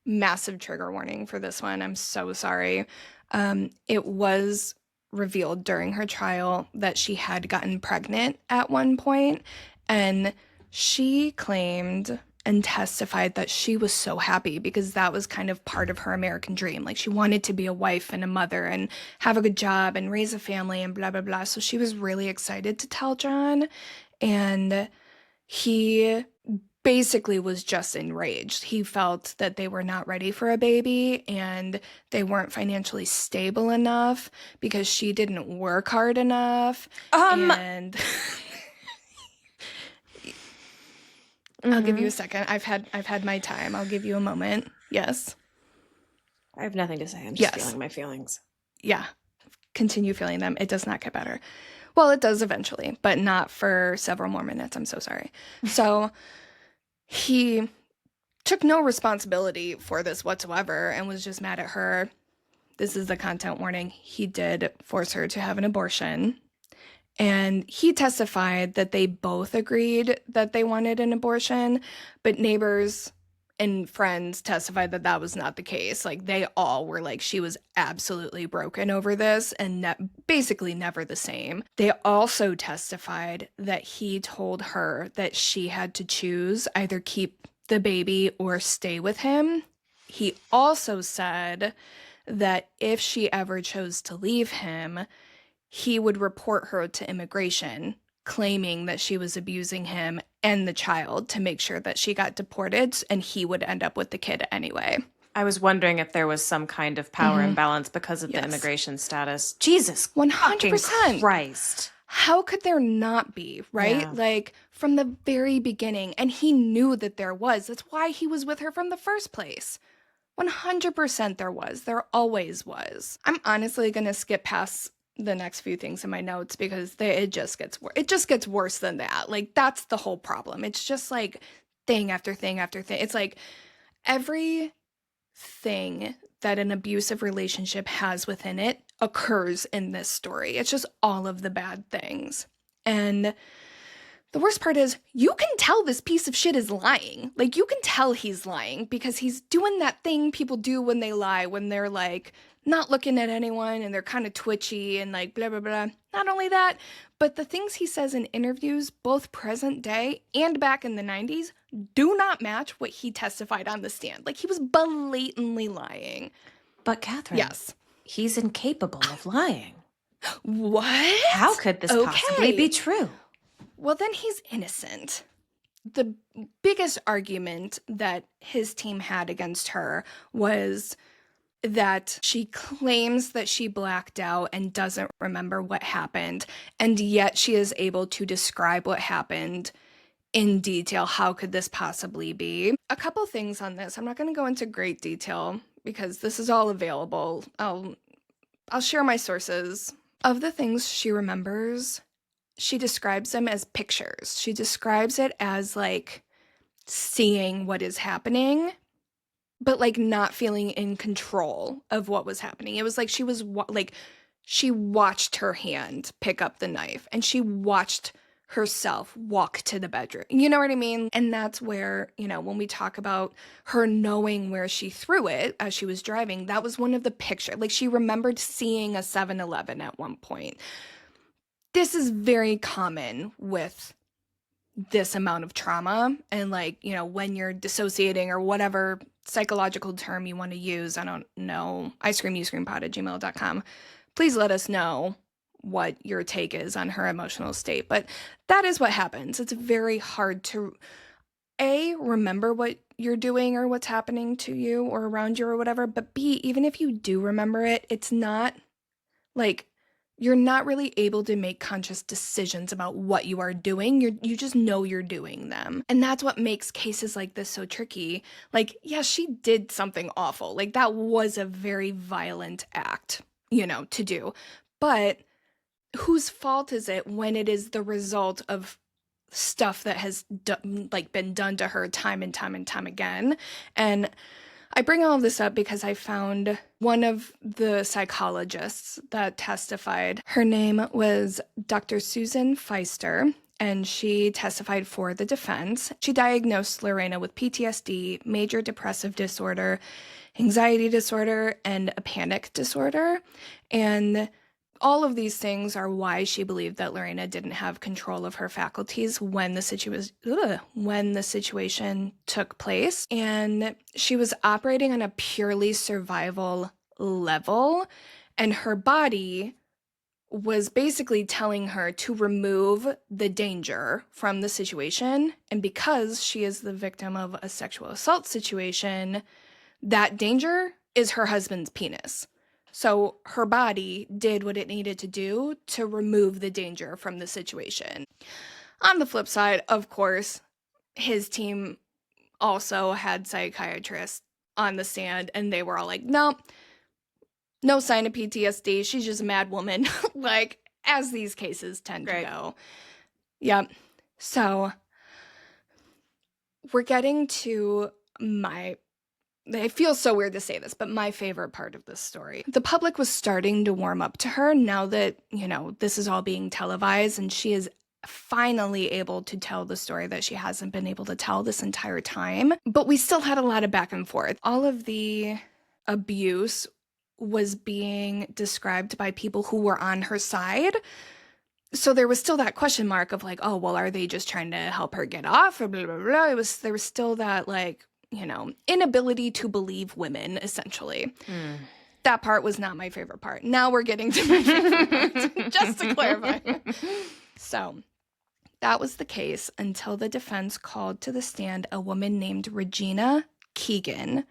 massive trigger warning for this one. I'm so sorry. It was revealed during her trial that she had gotten pregnant at one point, and she claimed and testified that she was so happy because that was kind of part of her American dream. Like, she wanted to be a wife and a mother and have a good job and raise a family and blah, blah, blah. So she was really excited to tell John, and he basically was just enraged. He felt that they were not ready for a baby and they weren't financially stable enough because she didn't work hard enough. And I'll give you a second. I've had my time. I'll give you a moment. Yes. I have nothing to say. I'm just feeling my feelings. Yeah. Continue feeling them. It does not get better. Well, it does eventually, but not for several more minutes. I'm so sorry. So he took no responsibility for this whatsoever and was just mad at her. This is the content warning. He did force her to have an abortion. And he testified that they both agreed that they wanted an abortion, but neighbors and friends testified that that was not the case. Like, they all were like, she was absolutely broken over this and basically never the same. They also testified that he told her that she had to choose either keep the baby or stay with him. He also said that if she ever chose to leave him, he would report her to immigration, claiming that she was abusing him and the child to make sure that she got deported, and he would end up with the kid anyway. I was wondering if there was some kind of power imbalance because of the immigration status. Jesus, 100%. Christ. How could there not be, right? Yeah. Like, from the very beginning, and he knew that there was. That's why he was with her from the first place. 100% there was. There always was. I'm honestly going to skip past the next few things in my notes because it just gets worse than that. Like, that's the whole problem. It's just like thing after thing after thing. It's like every thing that an abusive relationship has within it occurs in this story. It's just all of the bad things. And the worst part is you can tell this piece of shit is lying. Like, you can tell he's lying because he's doing that thing people do when they lie, when they're like not looking at anyone, and they're kind of twitchy and like blah, blah, blah. Not only that, but the things he says in interviews, both present day and back in the 90s, do not match what he testified on the stand. Like, he was blatantly lying. But Catherine, Yes. he's incapable of lying. What? How could this possibly be true? Well, then he's innocent. The biggest argument that his team had against her was that she claims that she blacked out and doesn't remember what happened, and yet she is able to describe what happened in detail. How could this possibly be? A couple things on this. I'm not going to go into great detail because this is all available. I'll share my sources. Of the things she remembers, she describes them as pictures. She describes it as like seeing what is happening, but like not feeling in control of what was happening. It was like she watched her hand pick up the knife, and she watched herself walk to the bedroom. You know what I mean? And that's where, when we talk about her knowing where she threw it as she was driving, that was one of the pictures. Like, she remembered seeing a 7-Eleven at one point. This is very common with this amount of trauma, and when you're dissociating or whatever psychological term you want to use. I don't know. icecreamyouscreampod@gmail.com. Please let us know what your take is on her emotional state. But that is what happens. It's very hard to remember what you're doing or what's happening to you or around you or whatever, but B, even if you do remember it, it's not like you're not really able to make conscious decisions about what you are doing. You just know you're doing them. And that's what makes cases like this so tricky. Like, yeah, she did something awful. Like, that was a very violent act, to do. But whose fault is it when it is the result of stuff that has been done to her time and time and time again? And I bring all of this up because I found one of the psychologists that testified. Her name was Dr. Susan Feister, and she testified for the defense. She diagnosed Lorena with PTSD, major depressive disorder, anxiety disorder, and a panic disorder. And all of these things are why she believed that Lorena didn't have control of her faculties when the situation took place. And she was operating on a purely survival level, and her body was basically telling her to remove the danger from the situation. And because she is the victim of a sexual assault situation, that danger is her husband's penis. So her body did what it needed to do to remove the danger from the situation. On the flip side, of course, his team also had psychiatrists on the stand, and they were all like, no sign of PTSD. She's just a mad woman, like, as these cases tend to go. Yep. So we're getting to it feels so weird to say this, but my favorite part of this story. The public was starting to warm up to her now that, this is all being televised, and she is finally able to tell the story that she hasn't been able to tell this entire time. But we still had a lot of back and forth. All of the abuse was being described by people who were on her side. So there was still that question mark of like, oh, well, are they just trying to help her get off or blah, blah, blah. There was still that inability to believe women, essentially. That part was not my favorite part. Now we're getting to my favorite part, just to clarify. So that was the case until the defense called to the stand a woman named Regina Keegan,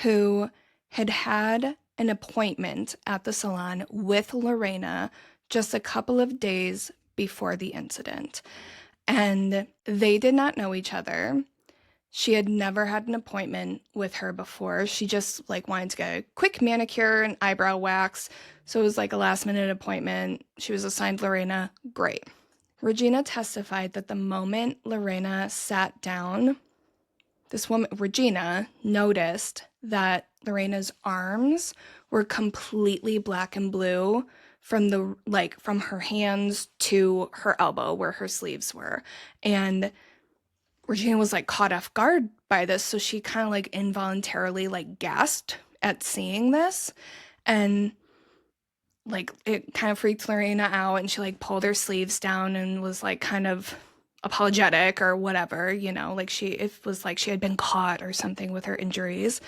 who had an appointment at the salon with Lorena just a couple of days before the incident. And they did not know each other. She had never had an appointment with her before. She just wanted to get a quick manicure and eyebrow wax. So it was like a last minute appointment. She was assigned Lorena. Great. Regina testified that the moment Lorena sat down, this woman, Regina, noticed that Lorena's arms were completely black and blue from from her hands to her elbow where her sleeves were. And Regina was caught off guard by this, so she kind of involuntarily gasped at seeing this. And like it kind of freaked Lorena out, and she like pulled her sleeves down and was like kind of apologetic or whatever, you know, like it was like she had been caught or something with her injuries.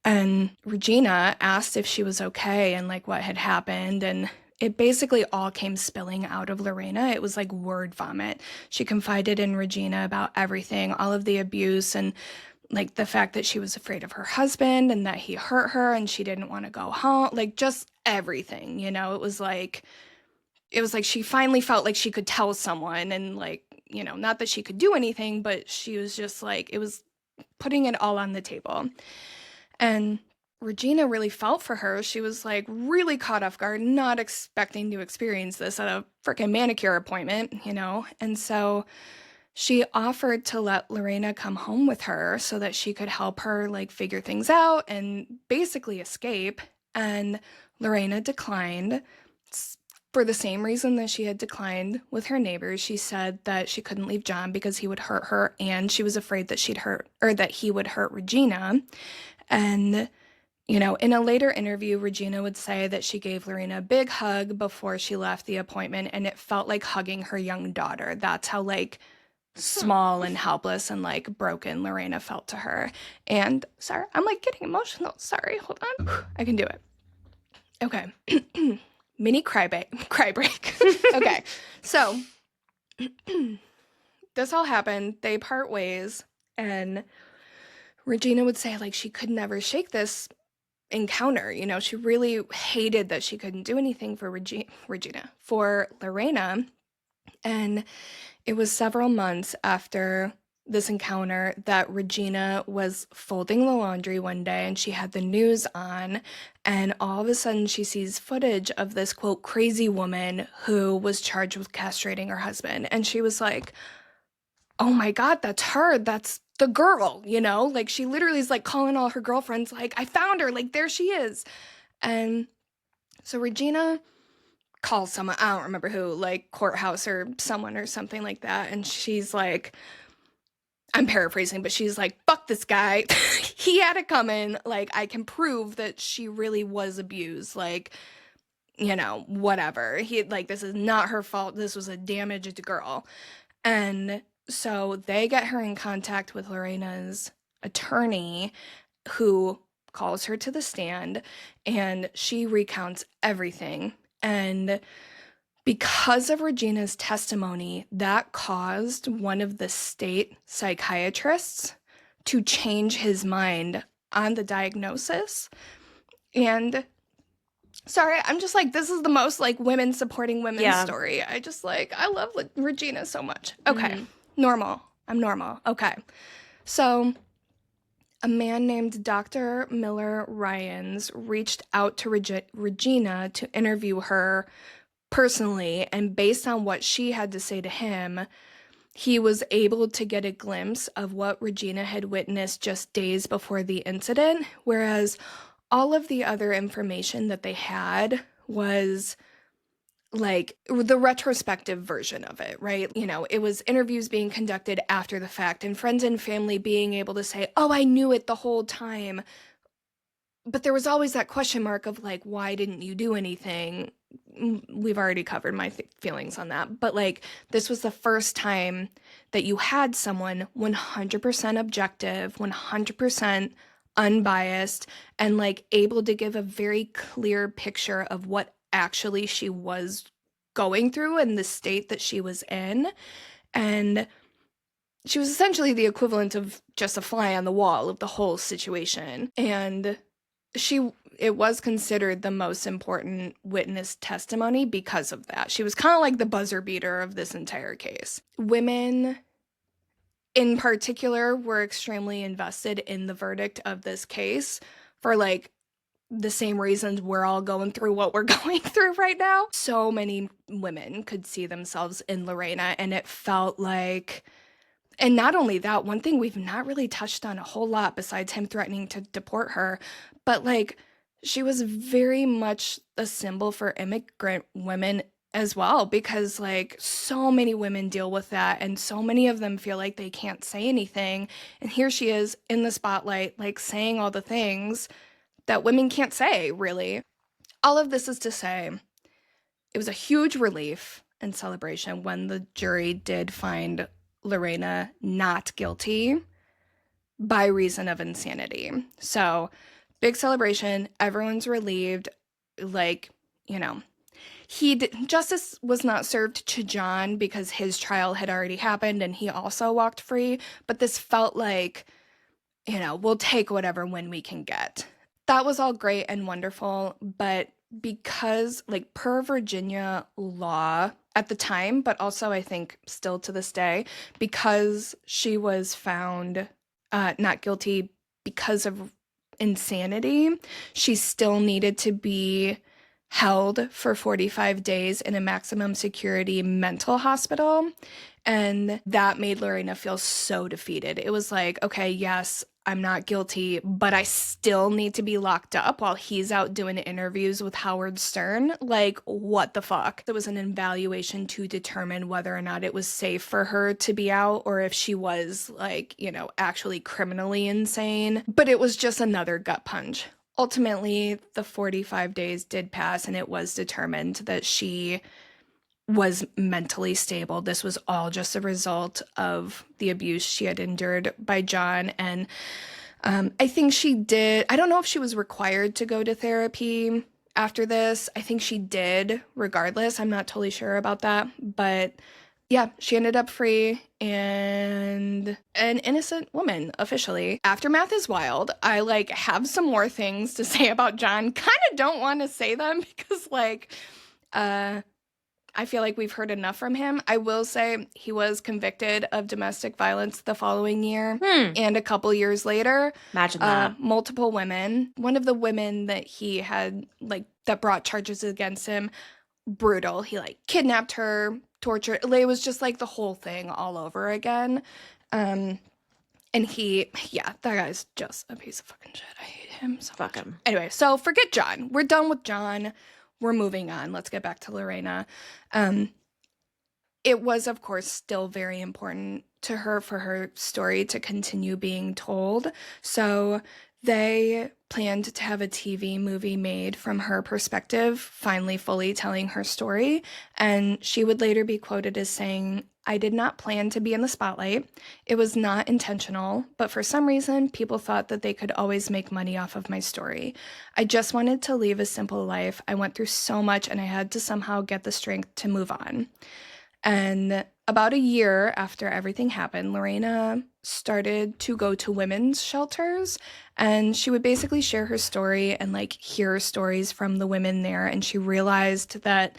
And Regina asked if she was okay and like what had happened, and it basically all came spilling out of Lorena. It was like word vomit. She confided in Regina about everything, all of the abuse, and like the fact that she was afraid of her husband and that he hurt her and she didn't want to go home, like just everything, you know. It was like she finally felt like she could tell someone, and like, you know, not that she could do anything, but she was just like, it was putting it all on the table. And Regina really felt for her. She was like really caught off guard, not expecting to experience this at a freaking manicure appointment, you know? And so she offered to let Lorena come home with her so that she could help her like figure things out and basically escape. And Lorena declined for the same reason that she had declined with her neighbors. She said that she couldn't leave John because he would hurt her, and she was afraid that he would hurt Regina. And, you know, in a later interview, Regina would say that she gave Lorena a big hug before she left the appointment, and it felt like hugging her young daughter. That's how, like, small and helpless and, like, broken Lorena felt to her. And, sorry, I'm, like, getting emotional. Sorry, hold on. I can do it. Okay. Mini cry break. Okay. So, this all happened. They part ways, and Regina would say, like, she could never shake this encounter. You know, she really hated that she couldn't do anything for for Lorena. And it was several months after this encounter that Regina was folding the laundry one day, and she had the news on, and all of a sudden she sees footage of this, quote, crazy woman who was charged with castrating her husband. And she was like, oh my God, that's her. That's the girl, you know? Like, she literally is like calling all her girlfriends, like, I found her, like, there she is. And so Regina calls someone, I don't remember who, like courthouse or someone or something like that. And she's like, I'm paraphrasing, but she's like, fuck this guy. He had it coming. Like, I can prove that she really was abused. Like, you know, whatever. This is not her fault. This was a damaged girl. And so they get her in contact with Lorena's attorney, who calls her to the stand, and she recounts everything. And because of Regina's testimony, that caused one of the state psychiatrists to change his mind on the diagnosis. And sorry, I'm just like, this is the most like women supporting women story. I just like, I love Regina so much. Okay, normal. I'm normal. Okay. So a man named Dr. Miller Ryans reached out to Regina to interview her personally, and based on what she had to say to him, he was able to get a glimpse of what Regina had witnessed just days before the incident, whereas all of the other information that they had was like the retrospective version of it, right? You know, it was interviews being conducted after the fact and friends and family being able to say, oh, I knew it the whole time. But there was always that question mark of like, why didn't you do anything? We've already covered my feelings on that. But like, this was the first time that you had someone 100% objective, 100% unbiased, and like able to give a very clear picture of what actually she was going through and the state that she was in. And she was essentially the equivalent of just a fly on the wall of the whole situation. And it was considered the most important witness testimony because of that. She was kind of like the buzzer beater of this entire case. Women in particular were extremely invested in the verdict of this case for like the same reasons we're all going through what we're going through right now. So many women could see themselves in Lorena, and it felt like, and not only that, one thing we've not really touched on a whole lot besides him threatening to deport her, but like she was very much a symbol for immigrant women as well, because like so many women deal with that, and so many of them feel like they can't say anything. And here she is in the spotlight, like saying all the things that women can't say, really. All of this is to say, it was a huge relief and celebration when the jury did find Lorena not guilty by reason of insanity. So, big celebration. Everyone's relieved. Like, you know, justice was not served to John because his trial had already happened and he also walked free. But this felt like, we'll take whatever win we can get. That was all great and wonderful, but because, like, per Virginia law at the time, but also I think still to this day, because she was found not guilty because of insanity, she still needed to be held for 45 days in a maximum security mental hospital. And that made Lorena feel so defeated. It was like, okay, yes, I'm not guilty, but I still need to be locked up while he's out doing interviews with Howard Stern. Like, what the fuck? There was an evaluation to determine whether or not it was safe for her to be out or if she was, like, actually criminally insane. But it was just another gut punch. Ultimately, the 45 days did pass and it was determined that she was mentally stable. This was all just a result of the abuse she had endured by John. And I think she did. I don't know if she was required to go to therapy after this. I think she did regardless. I'm not totally sure about that. But yeah, she ended up free and an innocent woman officially. Aftermath is wild. I have some more things to say about John. Kind of don't want to say them because I feel like we've heard enough from him. I will say he was convicted of domestic violence the following year and a couple years later. Imagine that. Multiple women. One of the women that he had, that brought charges against him, brutal. He, kidnapped her, tortured. It was just, the whole thing all over again. And that guy's just a piece of fucking shit. I hate him so Fuck much. him. Anyway, so forget John. We're done with John. We're moving on. Let's get back to Lorena. It was, of course, still very important to her for her story to continue being told. So they planned to have a TV movie made from her perspective, finally fully telling her story. And she would later be quoted as saying, "I did not plan to be in the spotlight. It was not intentional, but for some reason, people thought that they could always make money off of my story. I just wanted to live a simple life. I went through so much and I had to somehow get the strength to move on." And about a year after everything happened, Lorena started to go to women's shelters and she would basically share her story and hear stories from the women there. And she realized that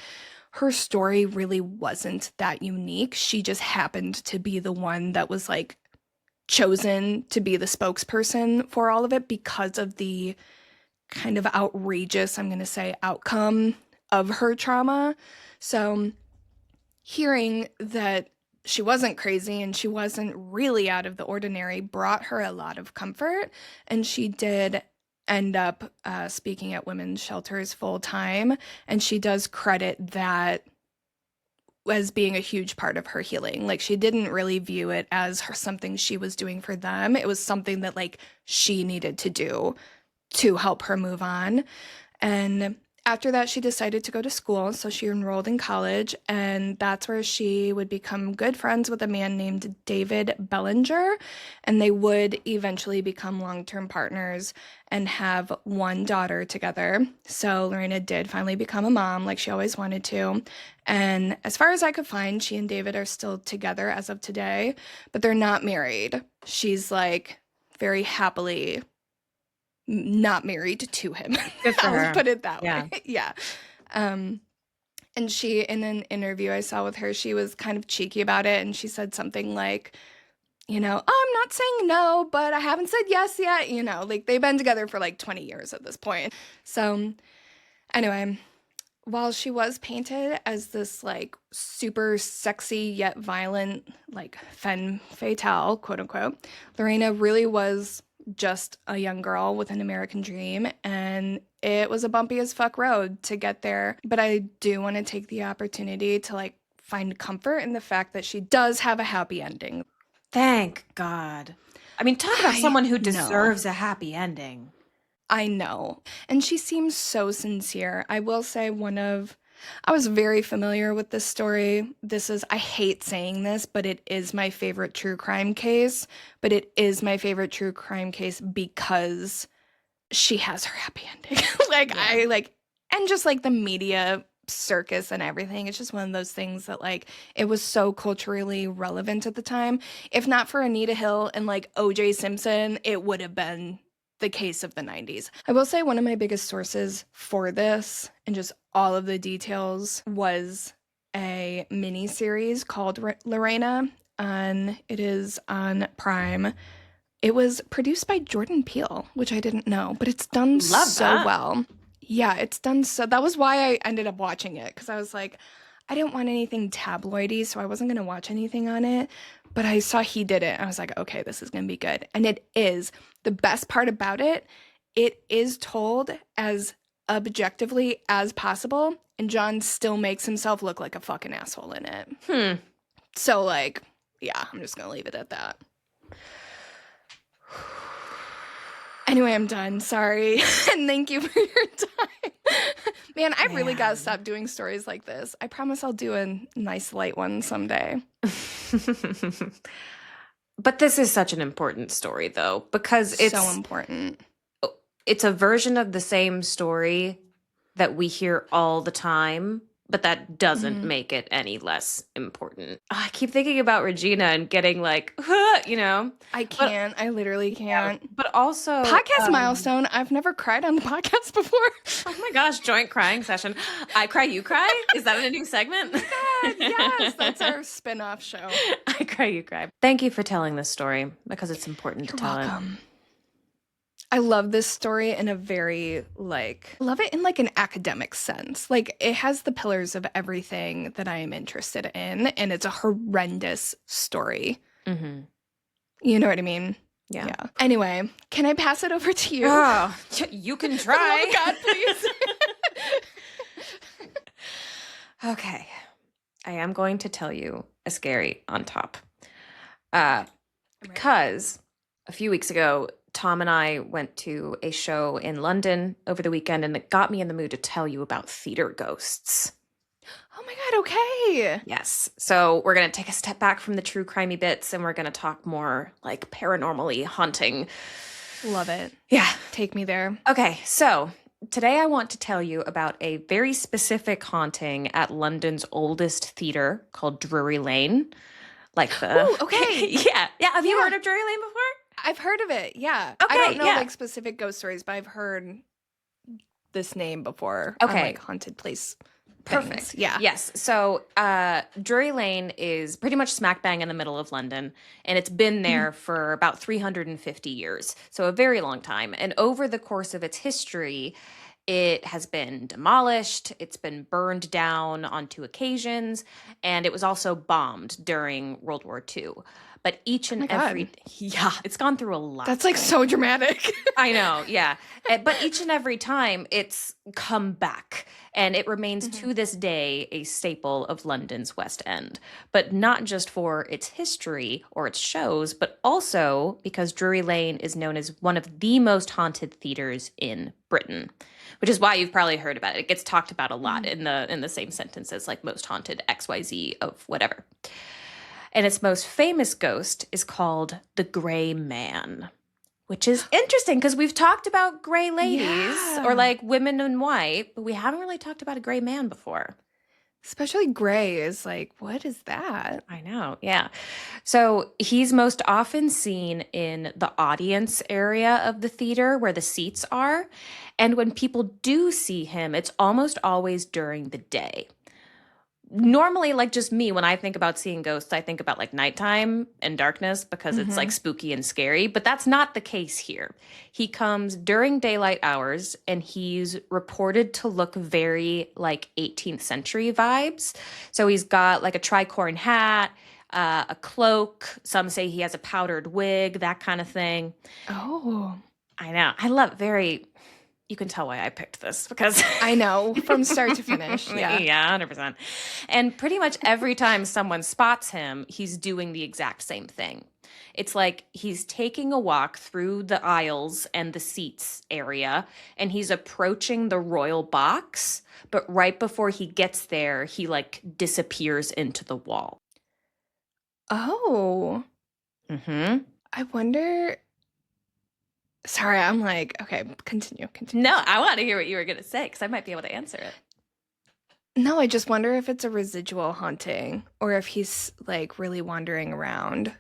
her story really wasn't that unique. She just happened to be the one that was chosen to be the spokesperson for all of it because of the kind of outrageous, I'm going to say, outcome of her trauma. So hearing that she wasn't crazy and she wasn't really out of the ordinary brought her a lot of comfort. And she did end up speaking at women's shelters full time. And she does credit that as being a huge part of her healing. She didn't really view it as something she was doing for them. It was something that she needed to do to help her move on. And after that, she decided to go to school, so she enrolled in college, and that's where she would become good friends with a man named David Bellinger, and they would eventually become long-term partners and have one daughter together. So Lorena did finally become a mom, like she always wanted to, and as far as I could find, she and David are still together as of today, but they're not married. She's very happily not married to him. Good for her. I'll put it that Yeah. way. Yeah. And she, in an interview I saw with her, she was kind of cheeky about it. And she said something like, "Oh, I'm not saying no, but I haven't said yes yet." They've been together for 20 years at this point. So anyway, while she was painted as this super sexy yet violent, femme fatale, quote unquote, Lorena really was just a young girl with an American dream, and it was a bumpy as fuck road to get there. But I do want to take the opportunity to find comfort in the fact that she does have a happy ending. Thank God. I mean, talk about someone who know. deserves a happy ending. I know. And she seems so sincere. I will say I was very familiar with this story. I hate saying this, but it is my favorite true crime case. But it is my favorite true crime case because she has her happy ending. And just like the media circus and everything. It's just one of those things that like it was so culturally relevant at the time. If not for Anita Hill and like OJ Simpson, it would have been the case of the 90s. I will say one of my biggest sources for this and just all of the details was a mini series called Lorena, and it is on Prime. It was produced by Jordan Peele, which I didn't know, but it's done well. Yeah, it's done so. That was why I ended up watching it, because I was like, I didn't want anything tabloidy, so I wasn't going to watch anything on it. But I saw he did it, and I was like, okay, this is going to be good. And it is. The best part about it, it is told as objectively as possible, and John still makes himself look like a fucking asshole in it. So, like, yeah, I'm just going to leave it at that. Anyway, I'm done. Sorry. And thank you for your time. Man, I really got to stop doing stories like this. I promise I'll do a nice light one someday. But this is such an important story, though, because it's so important. It's a version of the same story that we hear all the time, but that doesn't make it any less important. I keep thinking about Regina and getting like, you know. I can't. I literally can't. Yeah, but also... Podcast milestone. I've never cried on the podcast before. Oh my gosh, joint crying session. I cry, you cry? Is that a new segment? God, yes, that's our spin-off show. I cry, you cry. Thank you for telling this story, because it's important to tell welcome. I love this story in a very, love it in, an academic sense. Like, it has the pillars of everything that I am interested in, and it's a horrendous story. Mm-hmm. You know what I mean? Yeah. Anyway, can I pass it over to you? Oh, you can try. Oh, God, please. Okay. I am going to tell you a scary on top. Because a few weeks ago, Tom and I went to a show in London over the weekend, and it got me in the mood to tell you about theater ghosts. Oh my God, okay. Yes. So we're going to take a step back from the true crimey bits, and we're going to talk more like paranormally haunting. Love it. Yeah. Take me there. Okay, so today I want to tell you about a very specific haunting at London's oldest theater called Drury Lane. Ooh, okay. Yeah. Have you heard of Drury Lane before? I've heard of it, yeah. Okay, I don't know specific ghost stories, but I've heard this name before. Okay. On, haunted place. Perfect. Things. Yeah. Yes. So Drury Lane is pretty much smack bang in the middle of London, and it's been there for about 350 years. So a very long time. And over the course of its history, it has been demolished, it's been burned down on 2 occasions, and it was also bombed during World War II. But each and every... Yeah, it's gone through a lot. That's so dramatic. I know, yeah. But each and every time, it's come back. And it remains to this day a staple of London's West End. But not just for its history or its shows, but also because Drury Lane is known as one of the most haunted theaters in Britain. Which is why you've probably heard about it. It gets talked about a lot in the same sentences, like most haunted XYZ of whatever. And its most famous ghost is called the Gray Man, which is interesting because we've talked about gray ladies or women in white, but we haven't really talked about a gray man before. Especially gray is what is that? I know, yeah. So he's most often seen in the audience area of the theater where the seats are. And when people do see him, it's almost always during the day. Normally, just me, when I think about seeing ghosts, I think about nighttime and darkness because it's spooky and scary, but that's not the case here. He comes during daylight hours, and he's reported to look very 18th century vibes. So he's got a tricorn hat, a cloak. Some say he has a powdered wig, that kind of thing. Oh. I know. I love you can tell why I picked this because I know from start to finish. Yeah, 100%. And pretty much every time someone spots him, he's doing the exact same thing. It's like he's taking a walk through the aisles and the seats area, and he's approaching the royal box, but right before he gets there, he like disappears into the wall. Oh, Mm-hmm. I wonder. Sorry, I'm like, okay, continue. No, I want to hear what you were going to say because I might be able to answer it. No, I just wonder if it's a residual haunting or if he's like really wandering around.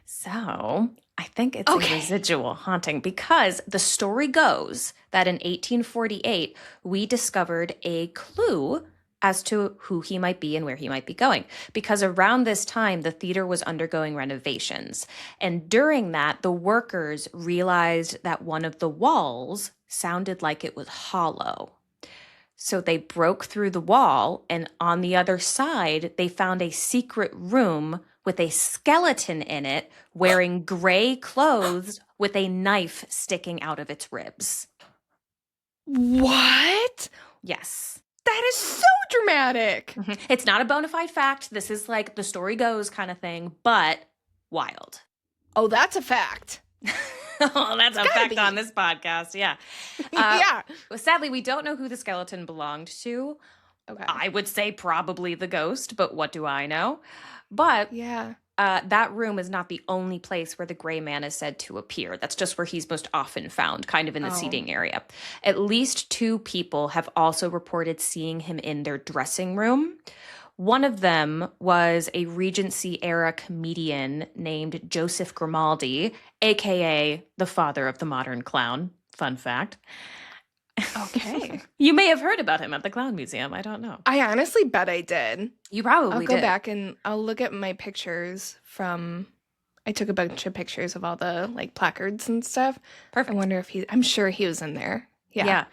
So I think it's a residual haunting because the story goes that in 1848, we discovered a clue as to who he might be and where he might be going. Because around this time, the theater was undergoing renovations. And during that, the workers realized that one of the walls sounded like it was hollow. So they broke through the wall, and on the other side, they found a secret room with a skeleton in it wearing gray clothes with a knife sticking out of its ribs. What? Yes. That is so dramatic. It's not a bona fide fact. This is like the story goes kind of thing, but wild. Oh, that's a fact. Oh, that's a fact on this podcast. Yeah. Yeah. Well, sadly, we don't know who the skeleton belonged to. Okay. I would say probably the ghost, but what do I know? But Yeah. that room is not the only place where the gray man is said to appear. That's just where he's most often found, kind of in the seating area. At least 2 people have also reported seeing him in their dressing room. One of them was a Regency-era comedian named Joseph Grimaldi, a.k.a. the father of the modern clown. Fun fact. Okay. You may have heard about him at the Clown Museum. I don't know. I honestly bet I did. You probably I'll did. go back and I'll look at my pictures from. I took a bunch of pictures of all the like placards and stuff. Perfect. I wonder if I'm sure he was in there. Yeah.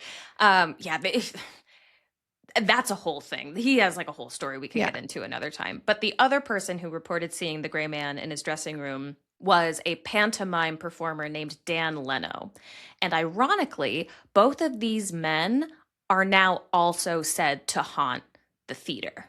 That's a whole thing. He has like a whole story we can get into another time. But the other person who reported seeing the gray man in his dressing room was a pantomime performer named Dan Leno. And ironically, both of these men are now also said to haunt the theater.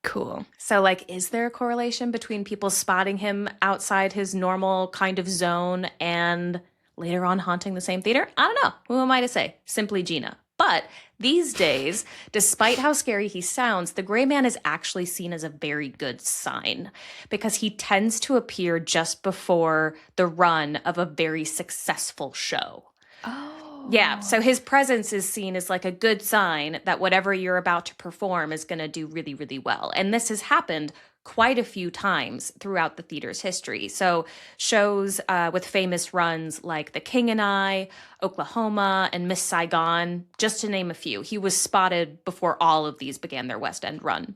Cool. So, like, is there a correlation between people spotting him outside his normal kind of zone and later on haunting the same theater? I don't know. Who am I to say? Simply Gina. But these days, despite how scary he sounds, the gray man is actually seen as a very good sign because he tends to appear just before the run of a very successful show. Oh. Yeah, so his presence is seen as like a good sign that whatever you're about to perform is going to do really, really well. And this has happened quite a few times throughout the theater's history. So shows with famous runs like The King and I, Oklahoma, and Miss Saigon, just to name a few. He was spotted before all of these began their West End run.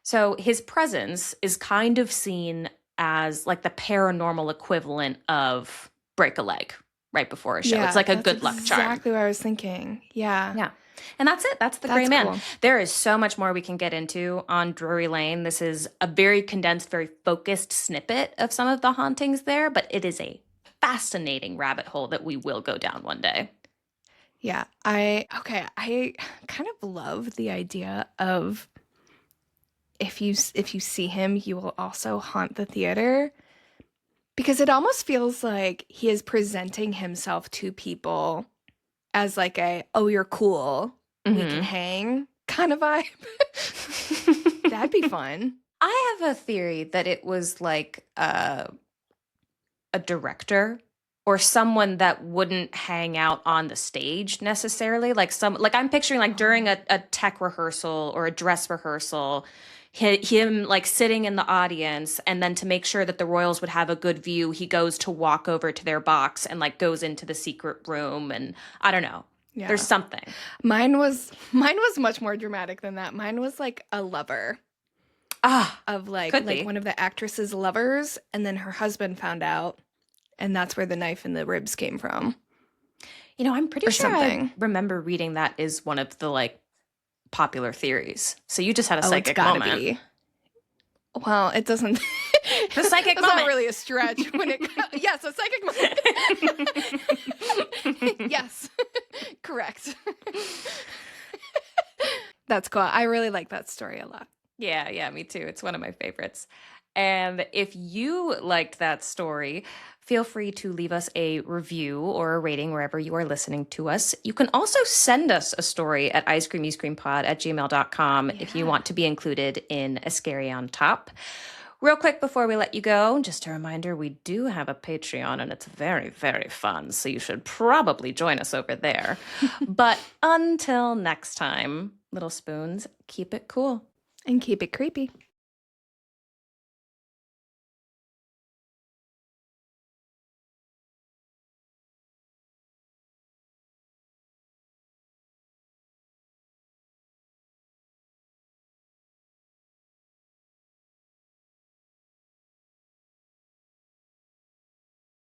So his presence is kind of seen as like the paranormal equivalent of break a leg right before a show. Yeah, it's like a good luck charm. Exactly what I was thinking. Yeah. Yeah. And that's it. That's the Gray Man. Cool. There is so much more we can get into on Drury Lane. This is a very condensed, very focused snippet of some of the hauntings there, but it is a fascinating rabbit hole that we will go down one day. Yeah. I kind of love the idea of if you see him, you will also haunt the theater. Because it almost feels like he is presenting himself to people as like oh, you're cool, we can hang kind of vibe. That'd be fun. I have a theory that it was like a director or someone that wouldn't hang out on the stage necessarily. Like I'm picturing like during a tech rehearsal or a dress rehearsal, him like sitting in the audience, and then to make sure that the royals would have a good view, he goes to walk over to their box and like goes into the secret room, and I don't know. Yeah. There's something. Mine was much more dramatic than that. Mine was like a lover. Of like one of the actress's lovers, and then her husband found out, and that's where the knife in the ribs came from. You know, I'm pretty sure I remember reading that is one of the like popular theories. So you just had a psychic moment. Be. Well, it doesn't. The psychic that's moment. Not really a stretch when it. Yes, a psychic moment. Yes, correct. That's cool. I really like that story a lot. Yeah, me too. It's one of my favorites. And if you liked that story, feel free to leave us a review or a rating wherever you are listening to us. You can also send us a story at icecreamyscreampod@gmail.com if you want to be included in a Scary on Top. Real quick before we let you go, just a reminder, we do have a Patreon and it's very, very fun. So you should probably join us over there. But until next time, little spoons, keep it cool. And keep it creepy.